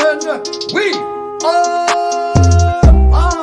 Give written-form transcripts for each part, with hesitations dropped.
And we are live!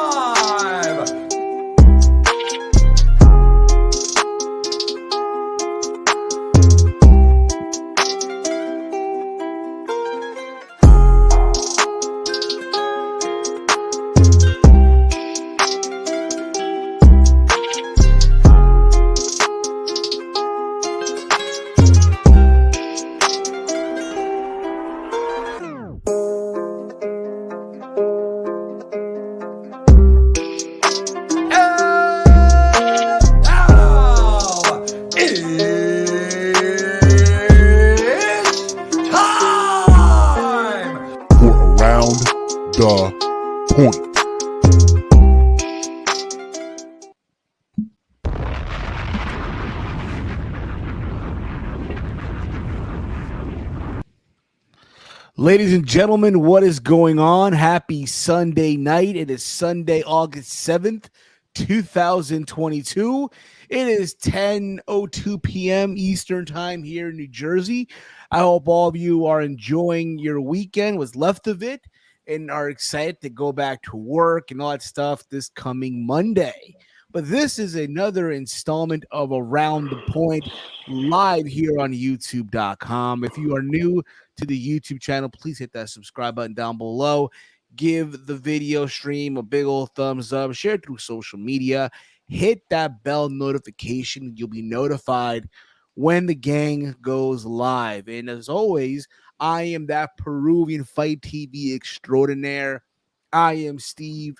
Ladies and gentlemen, what is going on? Happy Sunday night. It is Sunday, August 7th, 2022. It is 10:02 p.m. Eastern time here in New Jersey. I hope all of you are enjoying your weekend, what's left of it, and are excited to go back to work and all that stuff this coming Monday. But this is another installment of Around the Point live here on YouTube.com. If you are new to the YouTube channel, please hit that subscribe button down below. Give the video stream a big old thumbs up. Share it through social media. Hit that bell notification. You'll be notified when the gang goes live. And as always, I am that Peruvian Fight TV extraordinaire. I am Steve.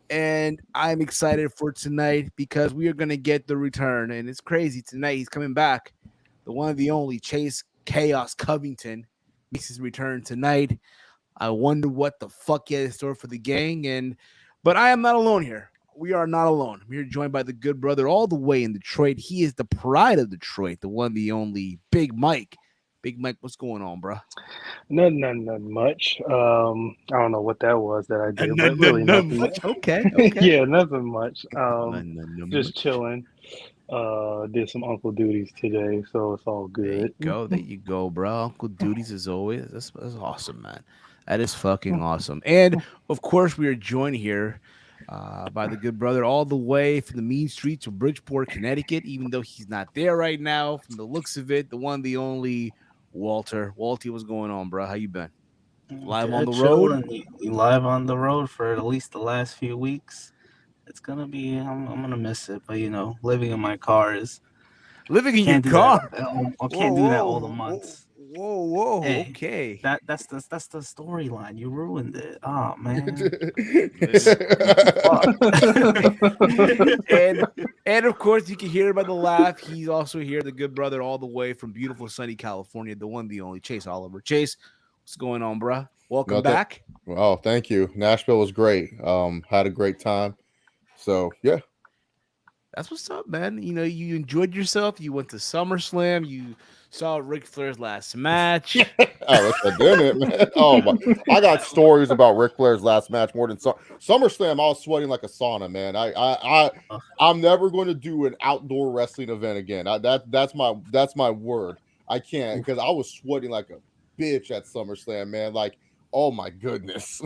And I'm excited for tonight because we are going to get the return. And it's crazy tonight. He's coming back. The one and the only Chase Chaos Covington makes his return tonight. I wonder what the fuck he had in store for the gang. But I am not alone here. We are not alone. We're joined by the good brother all the way in Detroit. He is the pride of Detroit, the one, the only Big Mike. Big Mike, what's going on, bro? Nothing much. I don't know what that was that I did, but really nothing much. Okay. Yeah, nothing much. Just much. chilling. Did some uncle duties today, so it's all good. There you go, bro. Uncle duties as always. That's awesome, man. That is fucking awesome. And of course, we are joined here by the good brother all the way from the mean streets of Bridgeport, Connecticut, even though he's not there right now. From the looks of it, the one, the only Walter. Walty, what's going on, bro? How you been? Live on the road? Live on the road for at least the last few weeks. It's gonna be. I'm gonna miss it, but living in my car is living in your car. I can't do that all the months. Whoa, hey, okay. That's the storyline. You ruined it. Oh man. and of course you can hear by the laugh. He's also here, the good brother, all the way from beautiful sunny California, the one, the only Chase Oliver. Chase, what's going on, bro? Welcome back. Well, thank you. Nashville was great. Had a great time. So yeah. That's what's up, man. You enjoyed yourself. You went to SummerSlam. You saw Ric Flair's last match. I didn't, man. Oh my! I got stories about Ric Flair's last match more than SummerSlam. I was sweating like a sauna, man. I'm never going to do an outdoor wrestling event again. That's my word. I can't, because I was sweating like a bitch at SummerSlam, man. Like, oh my goodness.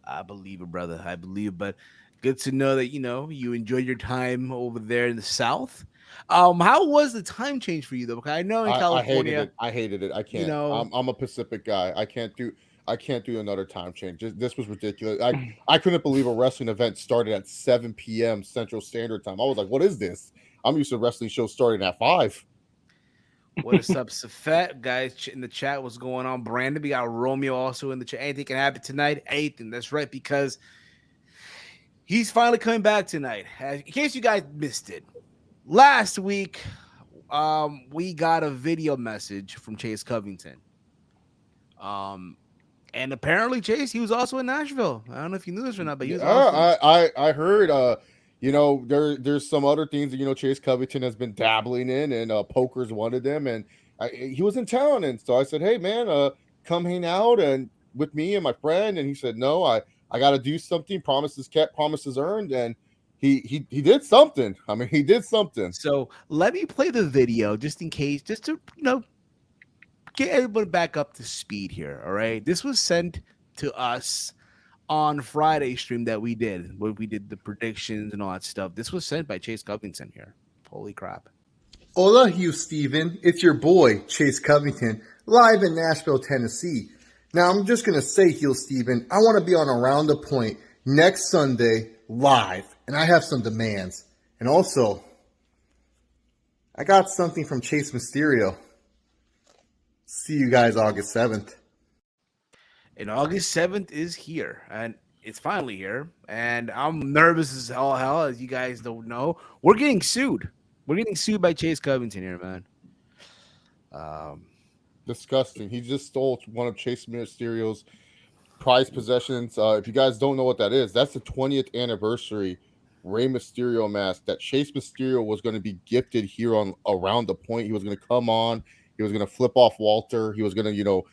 I believe it, brother. I believe, but. Good to know that, you enjoyed your time over there in the South. How was the time change for you, though? Because I know in California, I hated it. I can't. I'm a Pacific guy. I can't do another time change. This was ridiculous. I couldn't believe a wrestling event started at 7 p.m. Central Standard Time. I was like, what is this? I'm used to wrestling shows starting at 5. What is up, Safet? Guys in the chat, what's going on? Brandon, we got Romeo also in the chat. Anything can happen tonight. Anything. That's right, because he's finally coming back tonight. In case you guys missed it, last week we got a video message from Chase Covington. And apparently, Chase, he was also in Nashville. I don't know if you knew this or not, but he was. I heard. There's some other things that Chase Covington has been dabbling in, and poker's one of them. And he was in town, and so I said, "Hey, man, come hang out and with me and my friend." And he said, "No, I got to do something. Promises kept, promises earned." And he did something. I mean, he did something. So let me play the video just in case, just to get everybody back up to speed here. All right, this was sent to us on Friday stream that we did, where we did the predictions and all that stuff. This was sent by Chase Covington here. Holy crap. Hola, Hugh Steven. It's your boy, Chase Covington, live in Nashville, Tennessee. Now, I'm just going to say, Hugh Steven, I want to be on Around the Point next Sunday live, and I have some demands. And also, I got something from Chase Mysterio. See you guys August 7th. And August 7th is here, and it's finally here. And I'm nervous as all hell, as you guys don't know. We're getting sued. We're getting sued by Chase Covington here, man. Disgusting. He just stole one of Chase Mysterio's prized possessions. If you guys don't know what that is, that's the 20th anniversary Rey Mysterio mask that Chase Mysterio was going to be gifted here on Around the Point. He was going to come on. He was going to flip off Walter. He was going to,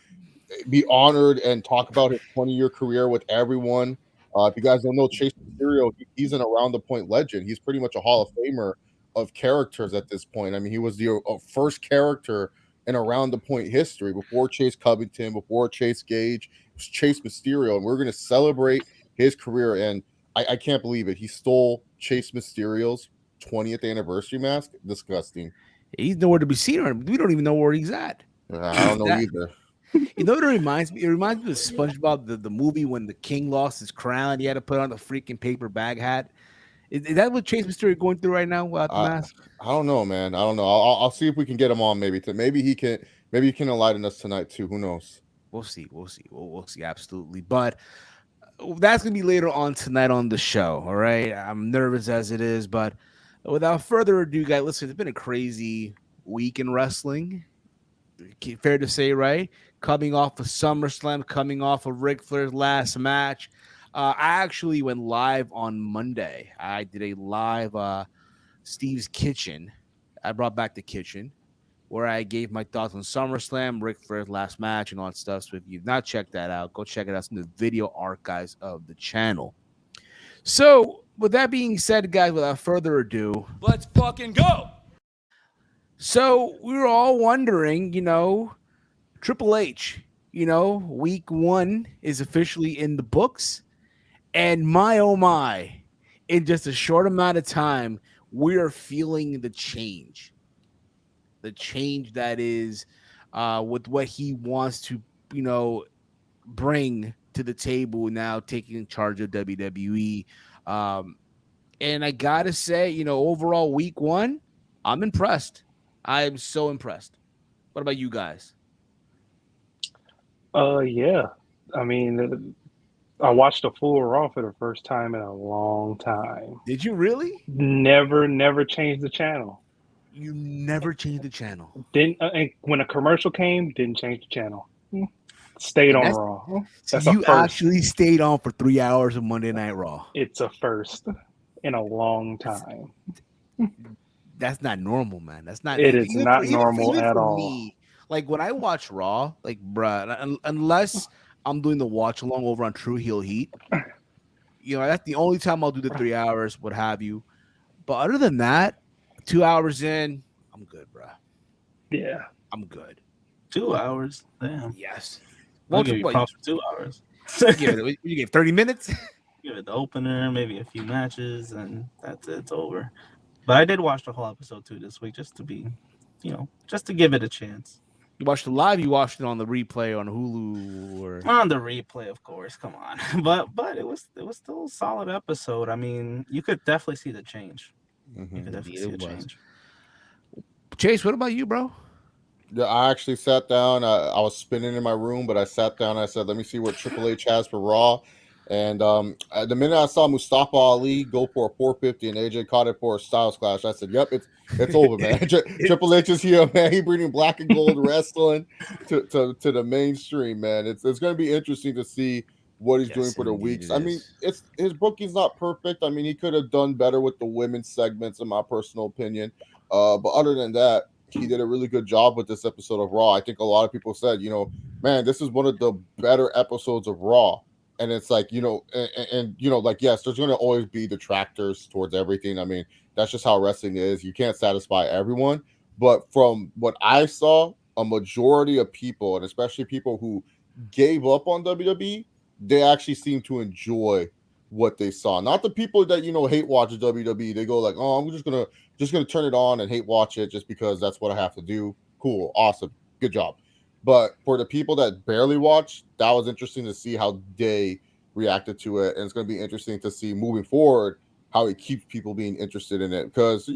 be honored and talk about his 20-year career with everyone. If you guys don't know Chase Mysterio, he's an Around the Point legend. He's pretty much a Hall of Famer of characters at this point. I mean, he was the first character in Around the Point history before Chase Covington, before Chase Gage. It was Chase Mysterio, and we're going to celebrate his career. And I can't believe it. He stole Chase Mysterio's 20th anniversary mask. Disgusting. He's nowhere to be seen. We don't even know where he's at. I don't know either. You know what it reminds me? It reminds me of SpongeBob, the movie when the king lost his crown. He had to put on the freaking paper bag hat. Is that what Chase Mysterio going through right now without the mask? I don't know, man. I don't know. I'll see if we can get him on maybe he can enlighten us tonight too. Who knows? We'll see. We'll see. Absolutely. But that's gonna be later on tonight on the show. All right. I'm nervous as it is, but without further ado, guys, listen, it's been a crazy week in wrestling. Fair to say, right? Coming off of SummerSlam, coming off of Ric Flair's last match. I actually went live on Monday. I did a live Steve's Kitchen. I brought back the kitchen where I gave my thoughts on SummerSlam, Ric Flair's last match, and all that stuff. So if you've not checked that out, go check it out. It's in the video archives of the channel. So with that being said, guys, without further ado, let's fucking go. So we were all wondering, Triple H, week 1 is officially in the books. And my, oh my, in just a short amount of time, we are feeling the change. The change that is with what he wants to, bring to the table now, taking charge of WWE. And I got to say, overall week 1, I'm impressed. I am so impressed. What about you guys? Yeah. I mean, I watched a full Raw for the first time in a long time. Did you really? Never changed the channel. You never changed the channel. Didn't and when a commercial came, didn't change the channel. Stayed on Raw. So you actually stayed on for 3 hours of Monday Night Raw. It's a first in a long time. That's not normal, man. That's not. It is not normal at all. Me, like when I watch Raw, like bruh, unless I'm doing the watch along over on True Heel Heat, that's the only time I'll do the 3 hours, what have you. But other than that, 2 hours in, I'm good, bruh. Yeah, I'm good. 2 hours, damn. Yes. I'll give you props for 2 hours. You gave 30 minutes. Give it the opener, maybe a few matches, and that's it. It's over. But I did watch the whole episode too this week, just to be, just to give it a chance. You watched it live. You watched it on the replay on Hulu, or on the replay, of course. Come on, but it was still a solid episode. I mean, you could definitely see the change. Mm-hmm. You could definitely see a change. Chase, what about you, bro? Yeah, I actually sat down. I was spinning in my room, but I sat down. And I said, "Let me see what Triple H has for Raw." And the minute I saw Mustafa Ali go for a 450 and AJ caught it for a Styles Clash, I said, "Yep, it's over, man." Triple H is here, man. He bringing black and gold wrestling to the mainstream, man. It's going to be interesting to see what he's doing for the weeks. I mean, his booking's not perfect. I mean, he could have done better with the women's segments, in my personal opinion. But other than that, he did a really good job with this episode of Raw. I think a lot of people said, man, this is one of the better episodes of Raw. And it's like, like, yes, there's going to always be detractors towards everything. I mean, that's just how wrestling is. You can't satisfy everyone. But from what I saw, a majority of people, and especially people who gave up on WWE, they actually seem to enjoy what they saw. Not the people that hate watch WWE. They go like, "Oh, I'm just gonna turn it on and hate watch it just because that's what I have to do." Cool, awesome, good job. But for the people that barely watch, that was interesting to see how they reacted to it, and it's going to be interesting to see moving forward how it keeps people being interested in it. Because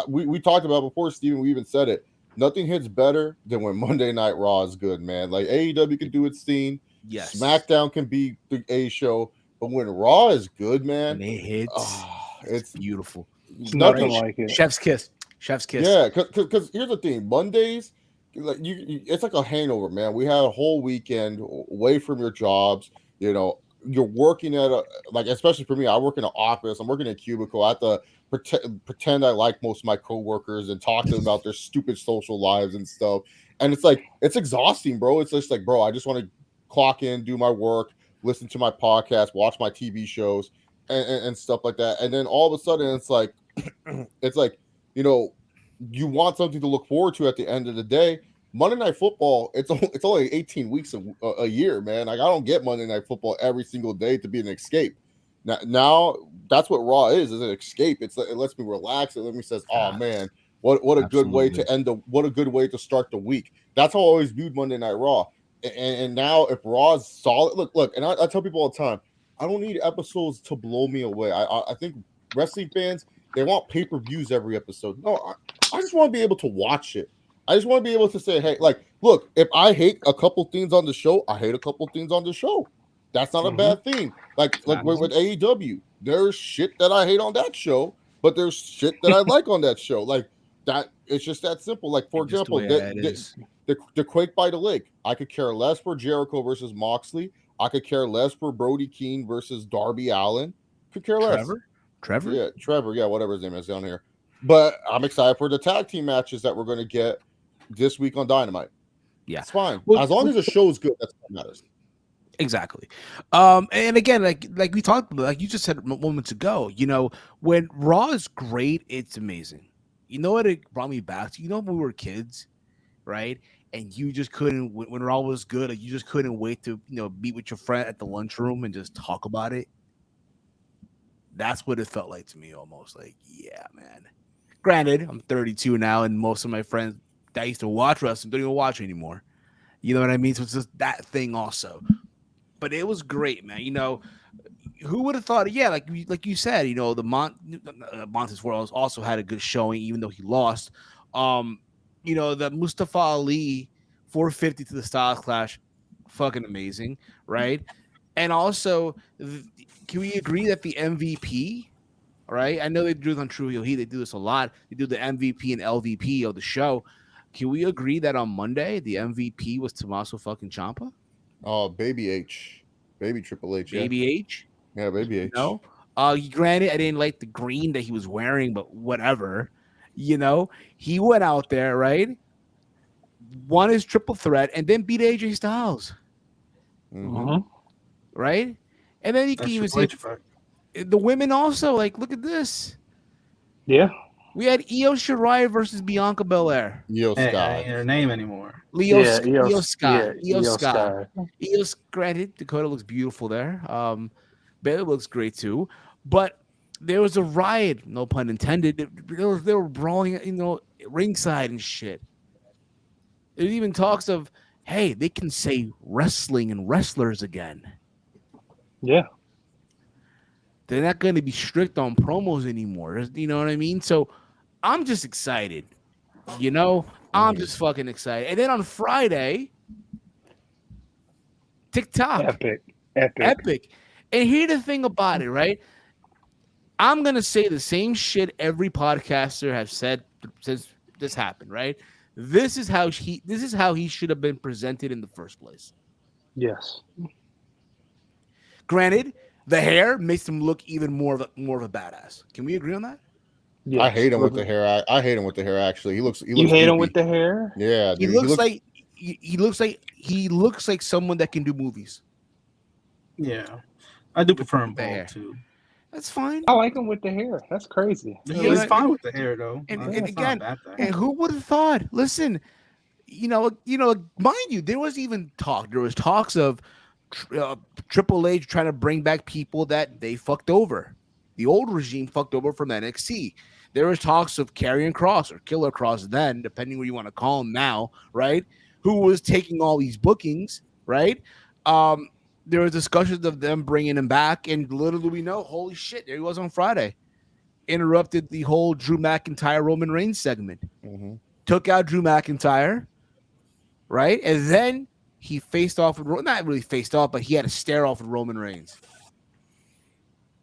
we talked about before, Steven. We even said it. Nothing hits better than when Monday Night Raw is good, man. Like AEW can do its thing. Yes. SmackDown can be the A show. But when Raw is good, man, when it hits, it's beautiful. Nothing like it. Chef's kiss. Chef's kiss. Yeah, because here's the thing: Mondays, like it's like a hangover, man. We had a whole weekend away from your jobs. You're working at especially for me, I work in an office. I'm working in a cubicle. I have to pretend I like most of my coworkers and talk to them about their stupid social lives and stuff. And it's exhausting, bro. It's just like, bro, I just want to clock in, do my work, listen to my podcast, watch my TV shows, and stuff like that. And then all of a sudden, it's like, you want something to look forward to at the end of the day. Monday Night Football, it's only 18 weeks a year, man. Like I don't get Monday Night Football every single day to be an escape. Now that's what Raw is an escape. It lets me relax. It lets me says, oh man, what a good way to what a good way to start the week. That's how I always viewed Monday Night Raw. And now if Raw's solid, look, and I tell people all the time, I don't need episodes to blow me away. I think wrestling fans, they want pay-per-views every episode. No, I just want to be able to watch it. I just want to be able to say, hey, like, look, if I hate a couple things on the show, I hate a couple things on the show. That's not a bad thing. Like with AEW, there's shit that I hate on that show, but there's shit that I like on that show. Like that, it's just that simple. Like, for example, the Quake by the Lake. I could care less for Jericho versus Moxley. I could care less for Brody Keane versus Darby Allin. Could care less. Trevor? Yeah, Trevor. Yeah, whatever his name is down here. But I'm excited for the tag team matches that we're going to get this week on Dynamite. Yeah. It's fine. As long as the show's good, that's what matters. Exactly. And again, like we talked about, like you just said moments ago, when Raw is great, it's amazing. You know what it brought me back to? When we were kids, right? And you just couldn't, when Raw was good, like you just couldn't wait to, meet with your friend at the lunchroom and just talk about it. That's what it felt like to me almost. Like, yeah, man. Granted, I'm 32 now, and most of my friends that used to watch wrestling don't even watch anymore. You know what I mean? So it's just that thing also. But it was great, man. Who would have thought? Yeah, like you said, the Montes World also had a good showing, even though he lost. The Mustafa Ali 450 to the Styles Clash, fucking amazing, right? And also, can we agree that the MVP, right? I know they do this on True Heel Heat. They do this a lot. They do the MVP and LVP of the show. Can we agree that on Monday the MVP was Tommaso fucking Ciampa? Oh, Baby H, Baby Triple H, Baby H. Yeah, Baby H. No, granted, I didn't like the green that he was wearing, but whatever. He went out there, right? Won his triple threat and then beat AJ Styles. Mm-hmm. Right? And then you can even say the women also, like, look at this. Yeah. We had Io Shirai versus Bianca Belair. Io Sky. I ain't her name anymore. Io Sky. Sky. Granted, Dakota looks beautiful there. Baylor looks great too. But there was a riot, no pun intended. They were brawling, ringside and shit. There's even talks of, hey, they can say wrestling and wrestlers again. Yeah. They're not going to be strict on promos anymore. You know what I mean? So I'm just excited. I'm just fucking excited. And then on Friday, TikTok. Epic. And here's the thing about it, right? I'm going to say the same shit every podcaster has said since this happened, right? This is how he should have been presented in the first place. Yes. Granted, the hair makes him look even more of a badass. Can we agree on that? Yes. I hate him with the hair. I hate him with the hair. Actually, he looks. You hate him with the hair? Yeah, dude. He looks like someone that can do movies. Yeah, I do prefer him bald too. That's fine. I like him with the hair. That's crazy. He's fine with the hair though. And again, and who would have thought? Listen, mind you, there was talks of Triple H trying to bring back people that they fucked over. The old regime fucked over from NXT. There was talks of Karrion Kross or Killer Kross then, depending what you want to call him now, right? Who was taking all these bookings, right? There was discussions of them bringing him back, and little do we know, holy shit, there he was on Friday. Interrupted the whole Drew McIntyre Roman Reigns segment. Mhm. Took out Drew McIntyre, right? And then he faced off with, not really faced off, but he had a stare off with Roman Reigns.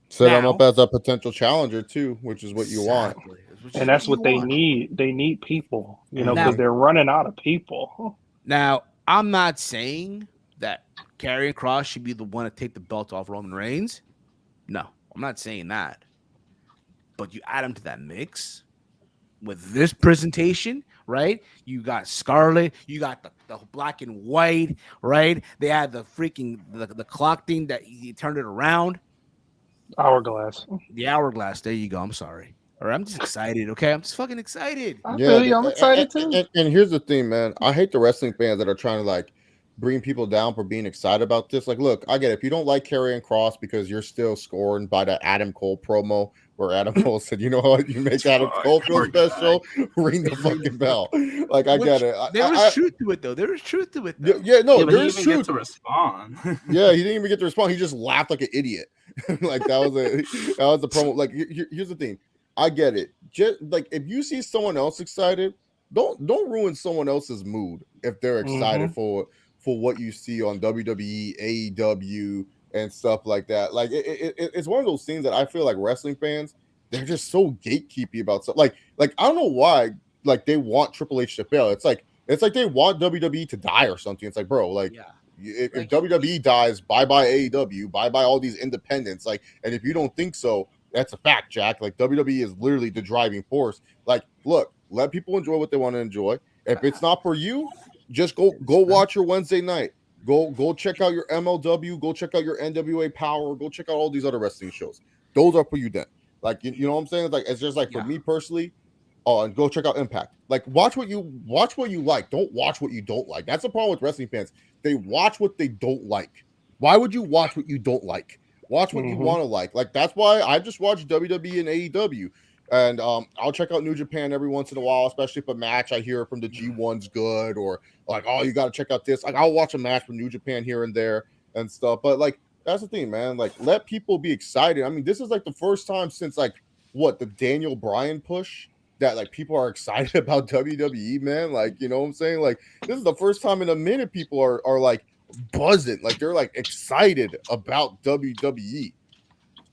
Set him Now- up as a potential challenger too, which is what you want. Exactly. And that's what they want. need. They need people, Now- because they're running out of people. Now, I'm not saying that Karrion Kross should be the one to take the belt off Roman Reigns. No, I'm not saying that. But you add him to that mix with this presentation, right? You got Scarlet, you got the black and white, right? They had the freaking the clock thing that he turned it around. Hourglass. The hourglass. There you go. I'm sorry. All right, I'm just excited. Okay, I'm just fucking excited. I feel you. I'm excited too. And here's the thing, man. I hate the wrestling fans that are trying to like bring people down for being excited about this. Like, look, I get it. If you don't like Karrion Kross because you're still scorned by the Adam Cole promo where Adam Cole said, you know what, you make Adam Cole feel special, ring the fucking bell. Like, I get it. There was truth to it, though. There was truth to it, though. Yeah, no, Yeah, but there he is didn't even truth. get to respond. Yeah, he didn't even get to respond. He just laughed like an idiot. Like that was the promo. Like, here's the thing. I get it. Just like if you see someone else excited, don't ruin someone else's mood if they're excited for what you see on WWE, AEW, and stuff like that. Like it's one of those things that I feel like wrestling fans, they're just so gatekeepy about stuff. Like I don't know why like they want Triple H to fail. It's like they want WWE to die or something. It's like, bro, like if WWE dies, bye AEW, bye all these independents. Like, and if you don't think so, that's a fact, Jack. Like WWE is literally the driving force. Like, look, let people enjoy what they want to enjoy. If it's not for you, just go watch your Wednesday night. Go check out your MLW. Go check out your NWA Power. Go check out all these other wrestling shows. Those are for you then. Like you know what I'm saying? Like it's just like for me personally. Oh, and go check out Impact. Like watch what you like. Don't watch what you don't like. That's the problem with wrestling fans. They watch what they don't like. Why would you watch what you don't like? Watch what you want to like. Like that's why I just watch WWE and AEW. And I'll check out New Japan every once in a while, especially if a match I hear from the G1's good, or like, oh, you got to check out this. Like I'll watch a match from New Japan here and there and stuff. But like that's the thing, man. Like let people be excited. I mean, this is like the first time since like the Daniel Bryan push that like people are excited about WWE, man. Like, you know what I'm saying? Like this is the first time in a minute people are like buzzing, like they're like excited about WWE.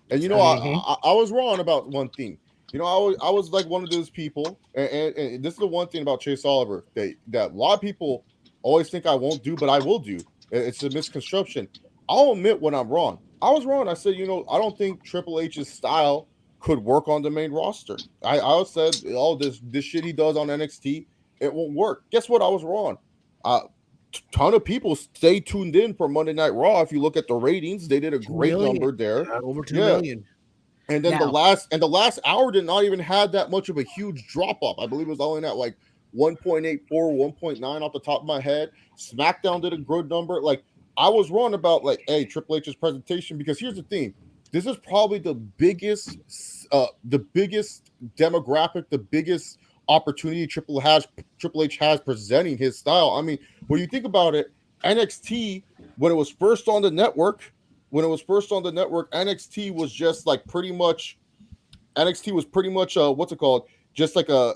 And you know, I was wrong about one thing. You know, I was like one of those people, and this is the one thing about Chase Oliver that a lot of people always think I won't do, but I will do. It's a misconception. I'll admit when I'm wrong. I was wrong. I said, you know, I don't think Triple H's style could work on the main roster. I said, oh, this shit he does on NXT, it won't work. Guess what? I was wrong. Ton of people stay tuned in for Monday Night Raw. If you look at the ratings, they did a great number there. Over 2 million. And then the last hour did not even have that much of a huge drop off. I believe it was only at like 1.84, 1.9 off the top of my head. SmackDown did a good number. Like I was wrong about like, hey, Triple H's presentation, because here's the thing. This is probably the biggest demographic, the biggest opportunity Triple H has presenting his style. I mean, when you think about it, NXT, when it was first on the network, NXT was just like pretty much what's it called? Just like a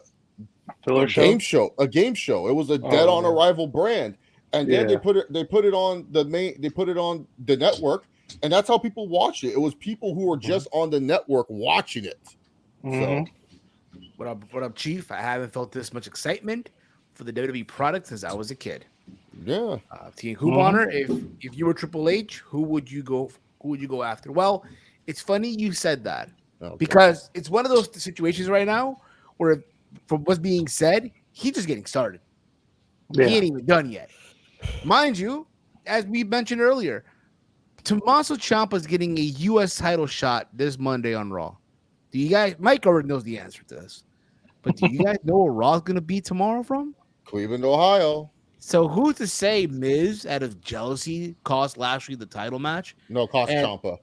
game show. It was a dead on arrival brand. And then they put it on the network, and that's how people watched it. It was people who were just on the network watching it. So what up, Chief? I haven't felt this much excitement for the WWE product since I was a kid. Yeah. Team Hoop Honor, if you were Triple H, who would you go after? Well, it's funny you said that because it's one of those situations right now where, from what's being said, he's just getting started. He ain't even done yet. Mind you, as we mentioned earlier, Tommaso Ciampa's getting a U.S. title shot this Monday on Raw. Do you guys? Mike already knows the answer to this, but do you guys know where Raw's going to be tomorrow from? Cleveland, Ohio. So who's to say Miz, out of jealousy, cost Lashley the title match? No, cost And Ciampa.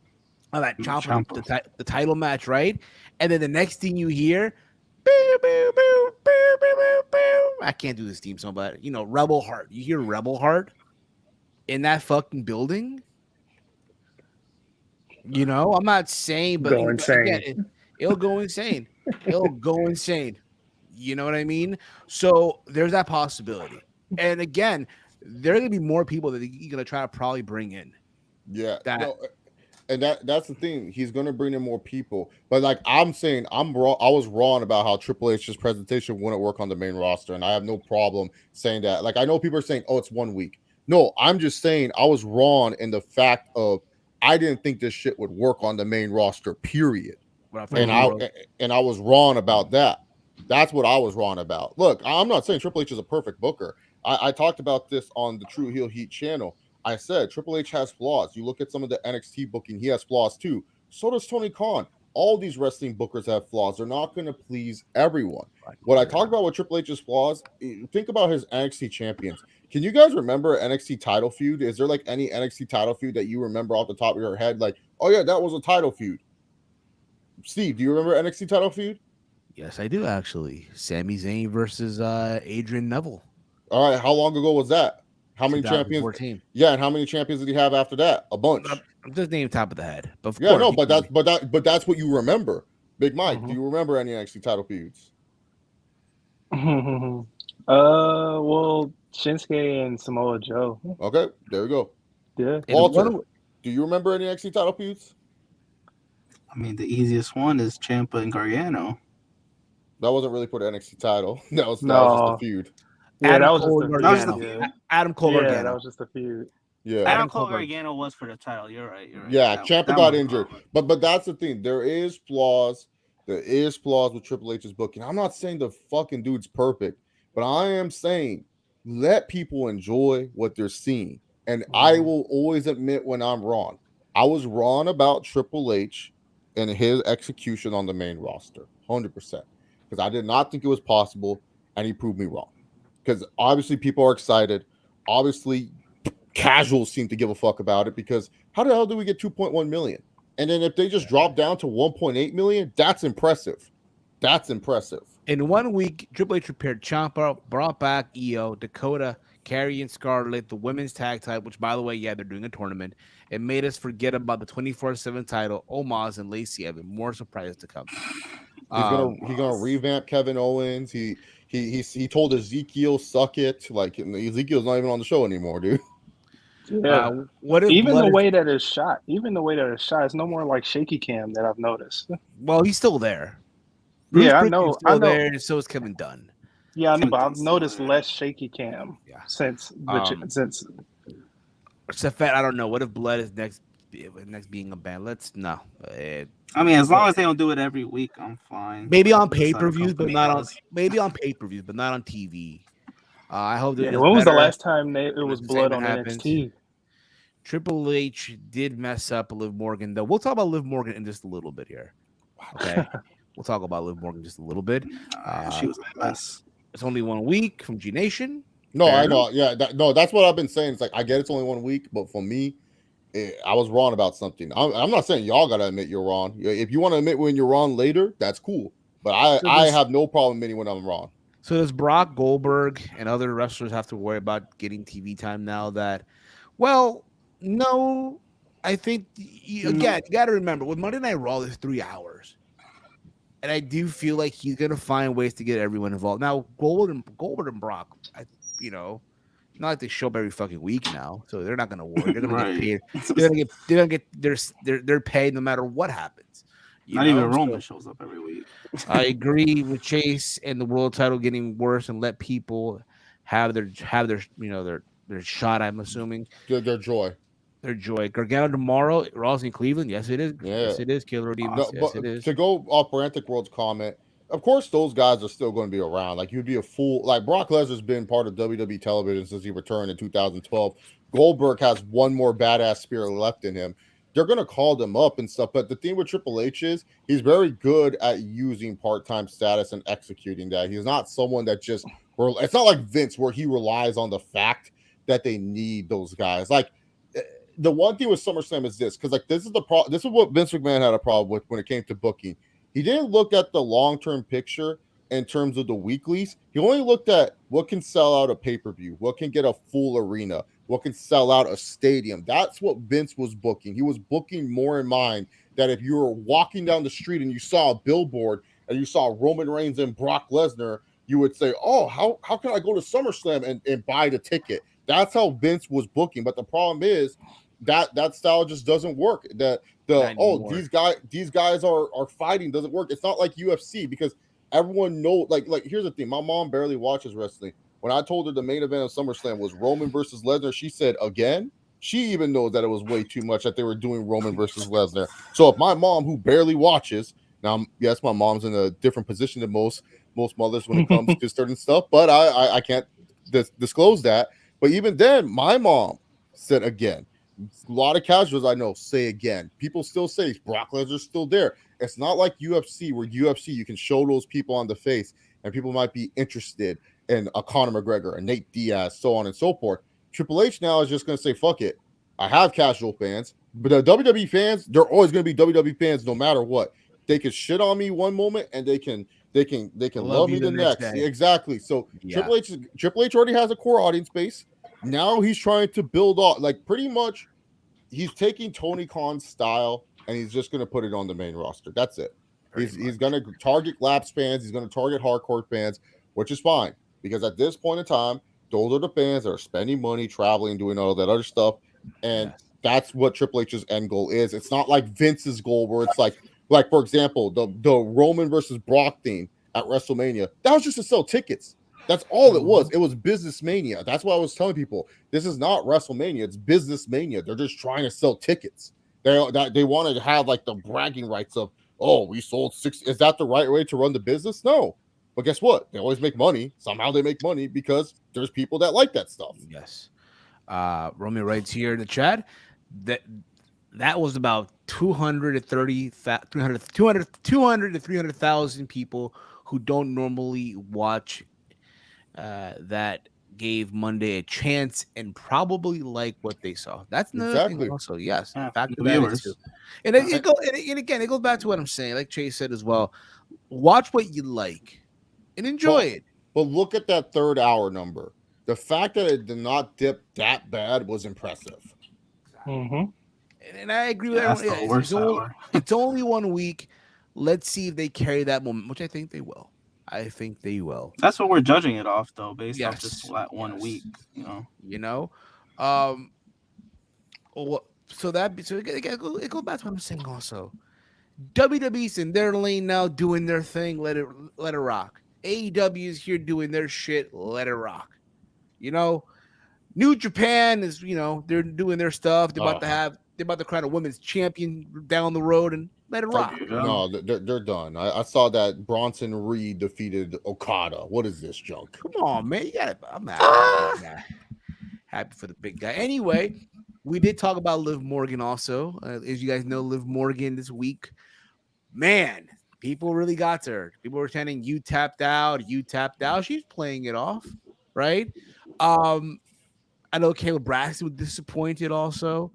all that Ciampa, Ciampa. the title match, right? And then the next thing you hear, boo, boo, boo, boo, boo, boo, boo. I can't do this theme song, but you know, Rebel Heart. You hear Rebel Heart in that fucking building. You know, I'm not saying, but Go but insane. again, it'll go insane. It'll go insane. You know what I mean? So there's that possibility. And again, there are gonna be more people that you're gonna try to probably bring in. Yeah. That No, and that's the thing. He's gonna bring in more people. But like I'm saying, I'm wrong. I was wrong about how Triple H's presentation wouldn't work on the main roster, and I have no problem saying that. Like I know people are saying, "Oh, it's 1 week." No, I'm just saying I was wrong in the fact of I didn't think this shit would work on the main roster. Period. And I was wrong about that. That's what I was wrong about. Look, I'm not saying Triple H is a perfect booker. I talked about this on the True Heel Heat channel. I said Triple H has flaws. You look at some of the NXT booking, he has flaws too. So does Tony Khan. All these wrestling bookers have flaws. They're not going to please everyone. What I talked about with Triple H's flaws, think about his NXT champions. Can you guys remember NXT title feud? Is there like any NXT title feud that you remember off the top of your head? Like, oh yeah, that was a title feud. Steve, do you remember NXT title feud? Yes, I do actually. Sami Zayn versus Adrian Neville. All right, how long ago was that? How many champions? 2014. Yeah, and how many champions did he have after that? A bunch. I'm just naming top of the head. But Yeah, no, but that's what you remember. Big Mike, do you remember any NXT title feuds? Well, Shinsuke and Samoa Joe. Okay, there we go. Yeah. Walter, do you remember any NXT title feuds? I mean, the easiest one is Ciampa and Gargano. That wasn't really for the NXT title. That was just a feud. Yeah, Adam that was Cole just and a Gargano. feud. Adam Cole Yeah, Gargano. that was just a feud. Yeah, Adam Cole Gargano was for the title. You're right. Yeah, Ciampa got was injured, wrong. but that's the thing. There is flaws. There is flaws with Triple H's booking. I'm not saying the fucking dude's perfect, but I am saying let people enjoy what they're seeing. And I will always admit when I'm wrong. I was wrong about Triple H and his execution on the main roster, 100%, because I did not think it was possible, and he proved me wrong. Because obviously people are excited. Obviously, casuals seem to give a fuck about it because how the hell do we get 2.1 million? And then if they just drop down to 1.8 million, that's impressive. That's impressive. In 1 week, Triple H repaired Ciampa, brought back EO, Dakota, Carrie, and Scarlett, the women's tag title, which, by the way, yeah, they're doing a tournament. It made us forget about the 24/7 title. Omos and Lacey have more surprises to come. He's gonna revamp Kevin Owens. He told Ezekiel suck it. Like Ezekiel's not even on the show anymore, dude. Yeah. What if even the way that it's shot, it's no more like shaky cam that I've noticed. Well, he's still there. Bruce Yeah, I Prichard's know. Still there, and so is Kevin Dunn. Yeah, I know, but I've noticed less shaky cam since It's a fact. I don't know. What if Blood is next being a band? Let's no. I mean, as long as they don't do it every week, I'm fine. Maybe on pay-per-views, but not on pay-per-views, but not on TV. I hope. Yeah, when was the last time it was Blood on NXT? Triple H did mess up Liv Morgan, though. We'll talk about Liv Morgan in just a little bit here. Okay, we'll talk about Liv Morgan just a little bit. She was a mess. It's only 1 week from G Nation. No, I know. Yeah, that's what I've been saying. It's like I get it's only 1 week, but for me, I was wrong about something. I'm not saying y'all gotta admit you're wrong. If you want to admit when you're wrong later, that's cool. But I have no problem admitting when I'm wrong. So does Brock Goldberg and other wrestlers have to worry about getting TV time now that, well, no, I think, again, you got to remember, with Monday Night Raw, there's 3 hours. And I do feel like he's going to find ways to get everyone involved. Now, Goldberg and Brock, not like they show up every fucking week now, so they're not going to worry. They're going to get paid. They're going to get their pay no matter what happens. Not even Roman shows up every week. I agree with Chase and the world title getting worse, and let people have their shot. I'm assuming their joy. Gargano tomorrow. Raw's in Cleveland. Yes, it is. Yeah. Yes, it is. Killer Demas. Yes, it is. To go off Frantic World's comment, of course, those guys are still going to be around. Like you'd be a fool. Like Brock Lesnar's been part of WWE television since he returned in 2012. Goldberg has one more badass spirit left in him. They're going to call them up and stuff. But the thing with Triple H is he's very good at using part-time status and executing that. He's not someone that just Where it's not like Vince, where he relies on the fact that they need those guys. Like the one thing with SummerSlam is this, because like this is what Vince McMahon had a problem with when it came to booking. He didn't look at the long-term picture in terms of the weeklies. He only looked at what can sell out a pay-per-view, what can get a full arena, what can sell out a stadium. That's what Vince was booking. He was booking more in mind that if you were walking down the street and you saw a billboard and you saw Roman Reigns and Brock Lesnar, you would say, oh, how can I go to SummerSlam and buy the ticket? That's how Vince was booking. But the problem is that style just doesn't work. These guys are fighting doesn't work. It's not like UFC, because everyone knows, like here's the thing. My mom barely watches wrestling. When I told her the main event of SummerSlam was Roman versus Lesnar, she said, again? She even knows that it was way too much that they were doing Roman versus Lesnar. So if my mom, who barely watches, now, yes, my mom's in a different position than most mothers when it comes to certain stuff, but I can't disclose that. But even then, my mom said again. A lot of casuals I know say again. People still say Brock Lesnar's still there. It's not like UFC, where UFC you can show those people on the face and people might be interested in a Conor McGregor, a Nate Diaz, so on and so forth. Triple H now is just going to say, fuck it. I have casual fans, but the WWE fans, they're always going to be WWE fans no matter what. They can shit on me one moment and they can love me the next. Exactly. So yeah. Triple H already has a core audience base. Now he's trying to build off, like pretty much he's taking Tony Khan's style and he's just going to put it on the main roster. That's it. He's going to target lapsed fans. He's going to target hardcore fans, which is fine, because at this point in time, those are the fans that are spending money, traveling, doing all that other stuff. And that's what Triple H's end goal is. It's not like Vince's goal where it's like for example, the Roman versus Brock thing at WrestleMania, that was just to sell tickets. That's all it was. It was business mania. That's why I was telling people, this is not WrestleMania. It's business mania. They're just trying to sell tickets. They wanted to have like the bragging rights of, oh, we sold 6. Is that the right way to run the business? No. But guess what? They always make money. Somehow they make money because there's people that like that stuff. Yes. Romeo writes here in the chat that was about 200 to 300,000 people who don't normally watch that gave Monday a chance and probably like what they saw. That's another thing also. Yes. Back to viewers. And again, it goes back to what I'm saying. Like Chase said as well, watch what you like and enjoy it. But look at that third hour number. The fact that it did not dip that bad was impressive. Mm-hmm. And I agree with that. It's only 1 week. Let's see if they carry that moment, which I think they will. That's what we're judging it off, though, based off just that 1 week. So it goes back to what I'm saying. Also, WWE's in their lane now, doing their thing. Let it rock. AEW is here doing their shit. Let it rock. New Japan is, they're doing their stuff. They're about to crown a women's champion down the road and let it rock. No, they're done. I saw that Bronson Reed defeated Okada. What is this junk? Come on, man. I'm happy for the big guy. Anyway, we did talk about Liv Morgan also. As you guys know, Liv Morgan this week, man, people really got to her. People were chanting, you tapped out. She's playing it off, right? I know Caleb Braxton was disappointed also,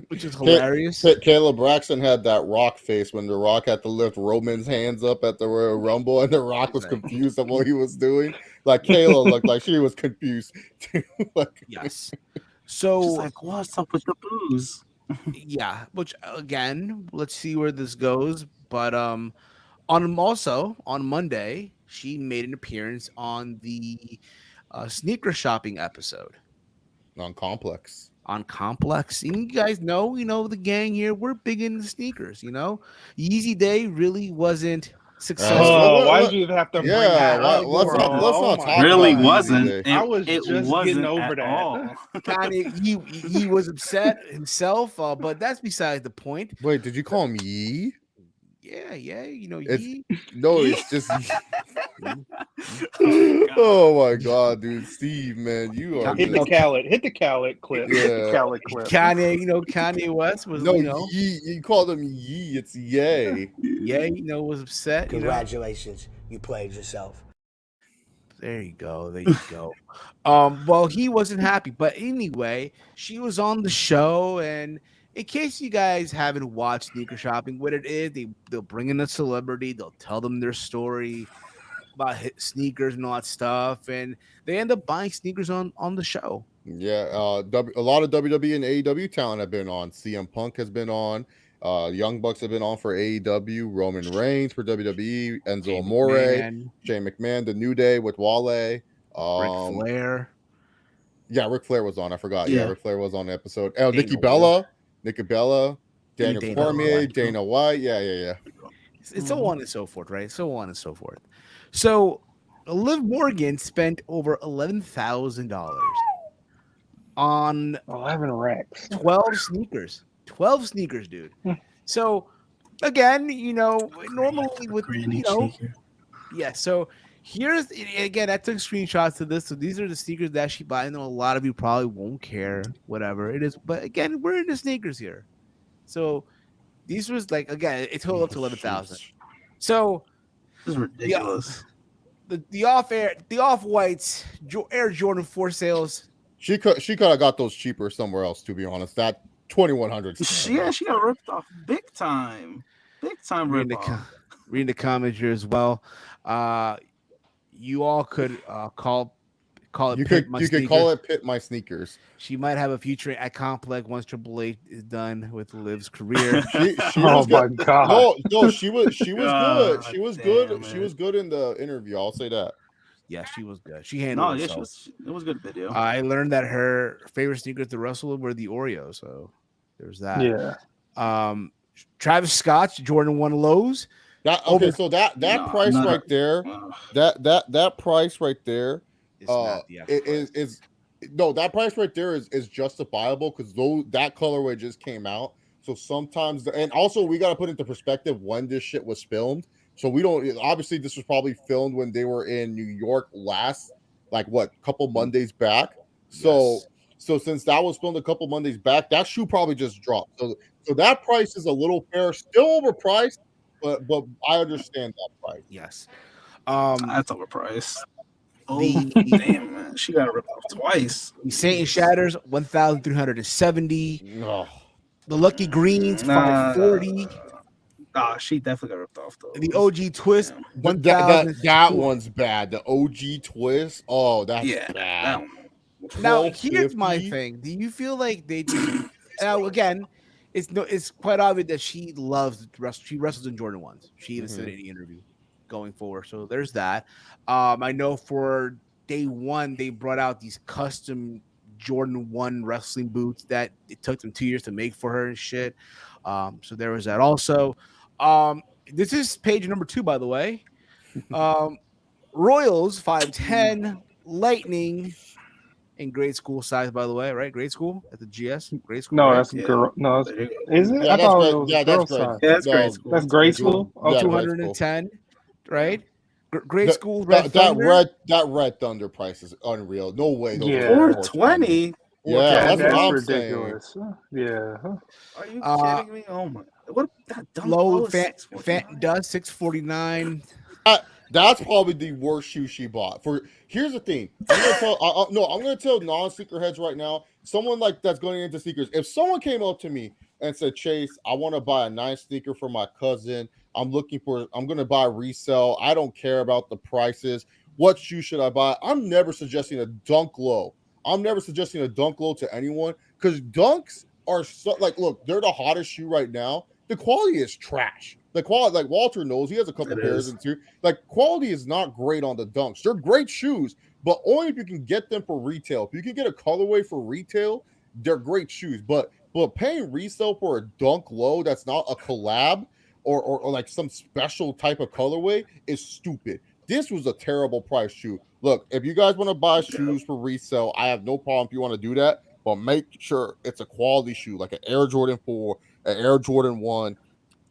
which is hilarious. Caleb Braxton had that Rock face when The Rock had to lift Roman's hands up at the Royal Rumble, and The Rock was confused of what he was doing. Like Kayla looked like she was confused too. Yes. So just like, what's up with the booze? Yeah, which again, let's see where this goes. But on Monday, she made an appearance on the sneaker shopping episode on Complex. And you guys know, the gang here, we're big into sneakers. Yeezy Day really wasn't successful. Why did you have to bring that up? Let's not talk really about wasn't. I was just getting over that. Kanye, he was upset himself, but that's besides the point. Wait, did you call him Yee? Yeah, Yee. No, it's just. Oh my god, dude, Steve, man, you are hit the Khaled clip. Yeah. Hit the Khaled clip. Kanye West was Yee. You called him Yee. It's Yay. Yay, was upset. Congratulations, you played yourself. There you go. There you go. Well, he wasn't happy, but anyway, she was on the show, and in case you guys haven't watched Sneaker Shopping, what it is, they'll bring in a celebrity, they'll tell them their story about sneakers and all that stuff, and they end up buying sneakers on the show. Yeah, a lot of WWE and AEW talent have been on. CM Punk has been on. Young Bucks have been on for AEW. Roman Reigns for WWE. Enzo Amore, Shane McMahon, The New Day with Wale. Ric Flair. Yeah, Ric Flair was on. I forgot. Yeah. Yeah, Ric Flair was on the episode. Oh, Nikki Bella, Daniel Cormier, Dana White. Yeah. It's so on and so forth, right? So on and so forth. So Liv Morgan spent over $11,000 on 11 racks. 12 sneakers. 12 sneakers, dude. So again, normally with yeah. So here's again, I took screenshots of this. So these are the sneakers that she bought. I know a lot of you probably won't care, whatever it is. But again, we're into sneakers here. So these was like again, it totaled up to 11,000. So This is ridiculous. The off-whites Air Jordan 4 sales. She could have got those cheaper somewhere else, to be honest. That 2100. Yeah, she got ripped off big time. Big time rip off. Reading the comments here as well. You all could call it. You could call it Pit My Sneakers. She might have a future at Complex once Triple H is done with Liv's career. She Oh was my good. god! No, she was good. She was good. Damn, She man. was good in the interview. I'll say that. Yeah, she was good. She handled it. It was a good video. I learned that her favorite sneakers to wrestle were the Oreos. So there's that. Yeah. Travis Scott's Jordan 1 lows. So that price right there, that price right there, that price right there is justifiable because that colorway just came out. So sometimes, and also we got to put into perspective when this shit was filmed. So we don't, obviously this was probably filmed when they were in New York last, couple Mondays back. So since that was filmed a couple Mondays back, that shoe probably just dropped. So that price is a little fair, still overpriced, but I understand that price. Yes. That's overpriced. Damn, man. She got ripped off twice. The Saint Shatters 1,370. Oh. The Lucky Greens 540. She definitely got ripped off though. The OG Twist 1,000. That one's bad. The OG Twist. Oh, that's bad. That one. Now here's my thing. Do you feel like they just now again? It's quite obvious that she loves wrestle. She wrestles in Jordan 1s. She even said in the interview going forward. So there's that. I know for day one they brought out these custom Jordan 1 wrestling boots that it took them 2 years to make for her and shit. So there was that also. This is page number 2, by the way. Royals 5'10", Lightning in grade school size, by the way, right? Grade school at the GS. Grade school. No, right? that's girl. No, is it? Yeah, I thought it was that's girl great. size. Yeah, that's grade school. That's grade school. Yeah, 210, right? Grade school. That Red Thunder price is unreal. No way. Those Yeah. are 420. Yeah, that's what I'm ridiculous. saying. Yeah. Are you kidding me? Oh my! What that dumb Low is fan 649. does 649. That's probably the worst shoe she bought. Here's the thing. I'm gonna tell non-sneaker heads right now. Someone that's going into sneakers. If someone came up to me and said, "Chase, I want to buy a nice sneaker for my cousin. I'm gonna buy resale. I don't care about the prices. What shoe should I buy?" I'm never suggesting a Dunk Low. I'm never suggesting a Dunk Low to anyone because Dunks are look, they're the hottest shoe right now. The quality is trash. The quality, Walter knows, he has a couple pairs in too. Quality is not great on the Dunks. They're great shoes, but only if you can get them for retail. If you can get a colorway for retail, they're great shoes. But paying resale for a Dunk Low that's not a collab or some special type of colorway is stupid. This was a terrible price shoe. Look, if you guys want to buy shoes for resale, I have no problem if you want to do that, but make sure it's a quality shoe, like an Air Jordan 4, an Air Jordan 1,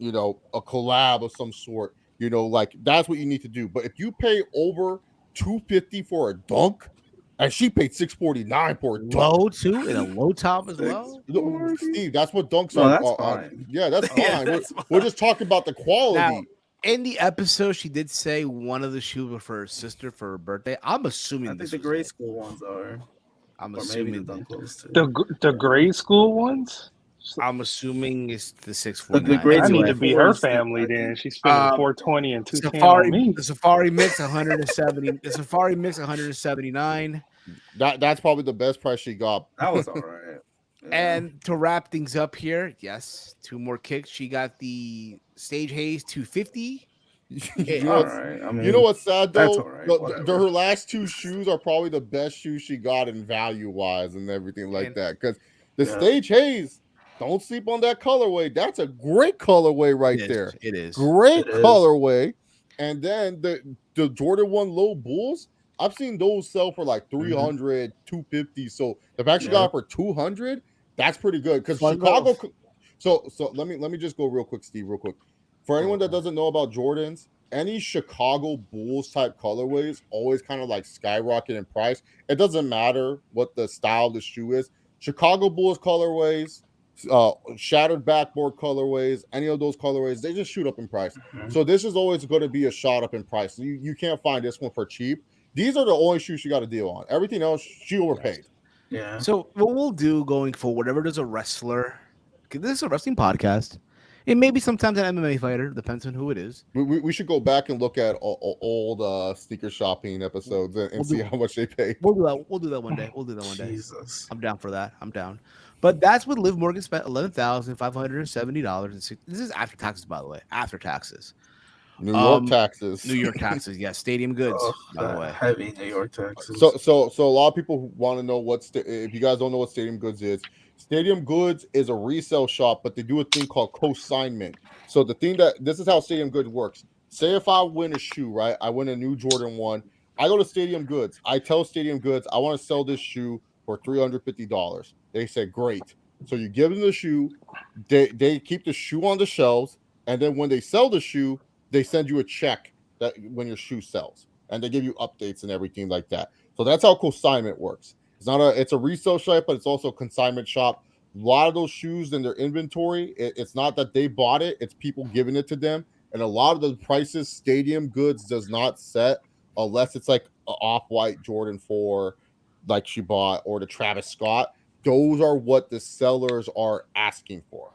a collab of some sort, that's what you need to do. But if you pay over $250 for a Dunk, and she paid $649 for a Dunk. Low too, and a low top as well. Steve, that's what Dunks No, are. that's fine. Yeah, that's fine. That's We're just talking about the quality. In the episode, she did say one of the shoes were for her sister for her birthday. I'm assuming I this think the was grade it. school ones are, I'm or maybe the assuming. dunk clothes too. The grade school ones. I'm assuming it's the The 649. grade I need school to be her fours, family I then. think. She's spending Um, 420 and 210 on me. The Safari mix 170. The Safari mix 179. That's probably the best price she got. That was all right. Yeah. And to wrap things up here, yes, 2 more kicks. She got the Stage Haze 250. you all know, right. I mean, you know what's sad that's though? all right, Her whatever. last 2 shoes are probably the best shoes she got in value wise and everything like And- that. Because the Yeah. Stage Haze, don't sleep on that colorway. That's a great colorway right there. It is. Great It is. colorway. And then the Jordan 1 Low Bulls, I've seen those sell for like 300, 250. So the fact she got it for 200, that's pretty good. Because Fun Chicago. love. So let me just go real quick, Steve, real quick. For anyone that doesn't know about Jordans, any Chicago Bulls type colorways always kind of like skyrocket in price. It doesn't matter what the style of the shoe is. Chicago Bulls colorways, shattered backboard colorways, any of those colorways, they just shoot up in price. So this is always going to be a shot up in price. You can't find this one for cheap. These are the only shoes you got to deal on. Everything else, she overpaid. Yeah. So what we'll do going forward, whenever there's a wrestler, because this is a wrestling podcast, it may be sometimes an MMA fighter, depends on who it is. We should go back and look at old sneaker shopping episodes and We'll see do- how much they pay. We'll do that one day. We'll do that one day. Jesus. I'm down for that. I'm down. But that's what Liv Morgan spent $11,570. This is after taxes, by the way. After taxes. New York taxes. New York taxes, yes. Stadium goods, Oh, by the way. heavy New York taxes. So a lot of people want to know if you guys don't know what Stadium Goods is. Stadium Goods is a resale shop, but they do a thing called consignment. So this is how Stadium Goods works. Say if I win a shoe, right? I win a new Jordan 1. I go to Stadium Goods. I tell Stadium Goods I want to sell this shoe for $350. They say great. So you give them the shoe. They keep the shoe on the shelves, and then when they sell the shoe, they send you a check that when your shoe sells, and they give you updates and everything like that. So that's how consignment works. It's a resale shop, but it's also a consignment shop. A lot of those shoes in their inventory, it's not that they bought it, it's people giving it to them. And a lot of the prices Stadium Goods does not set unless it's like an off-white Jordan 4 like she bought, or the Travis Scott. Those are what the sellers are asking for.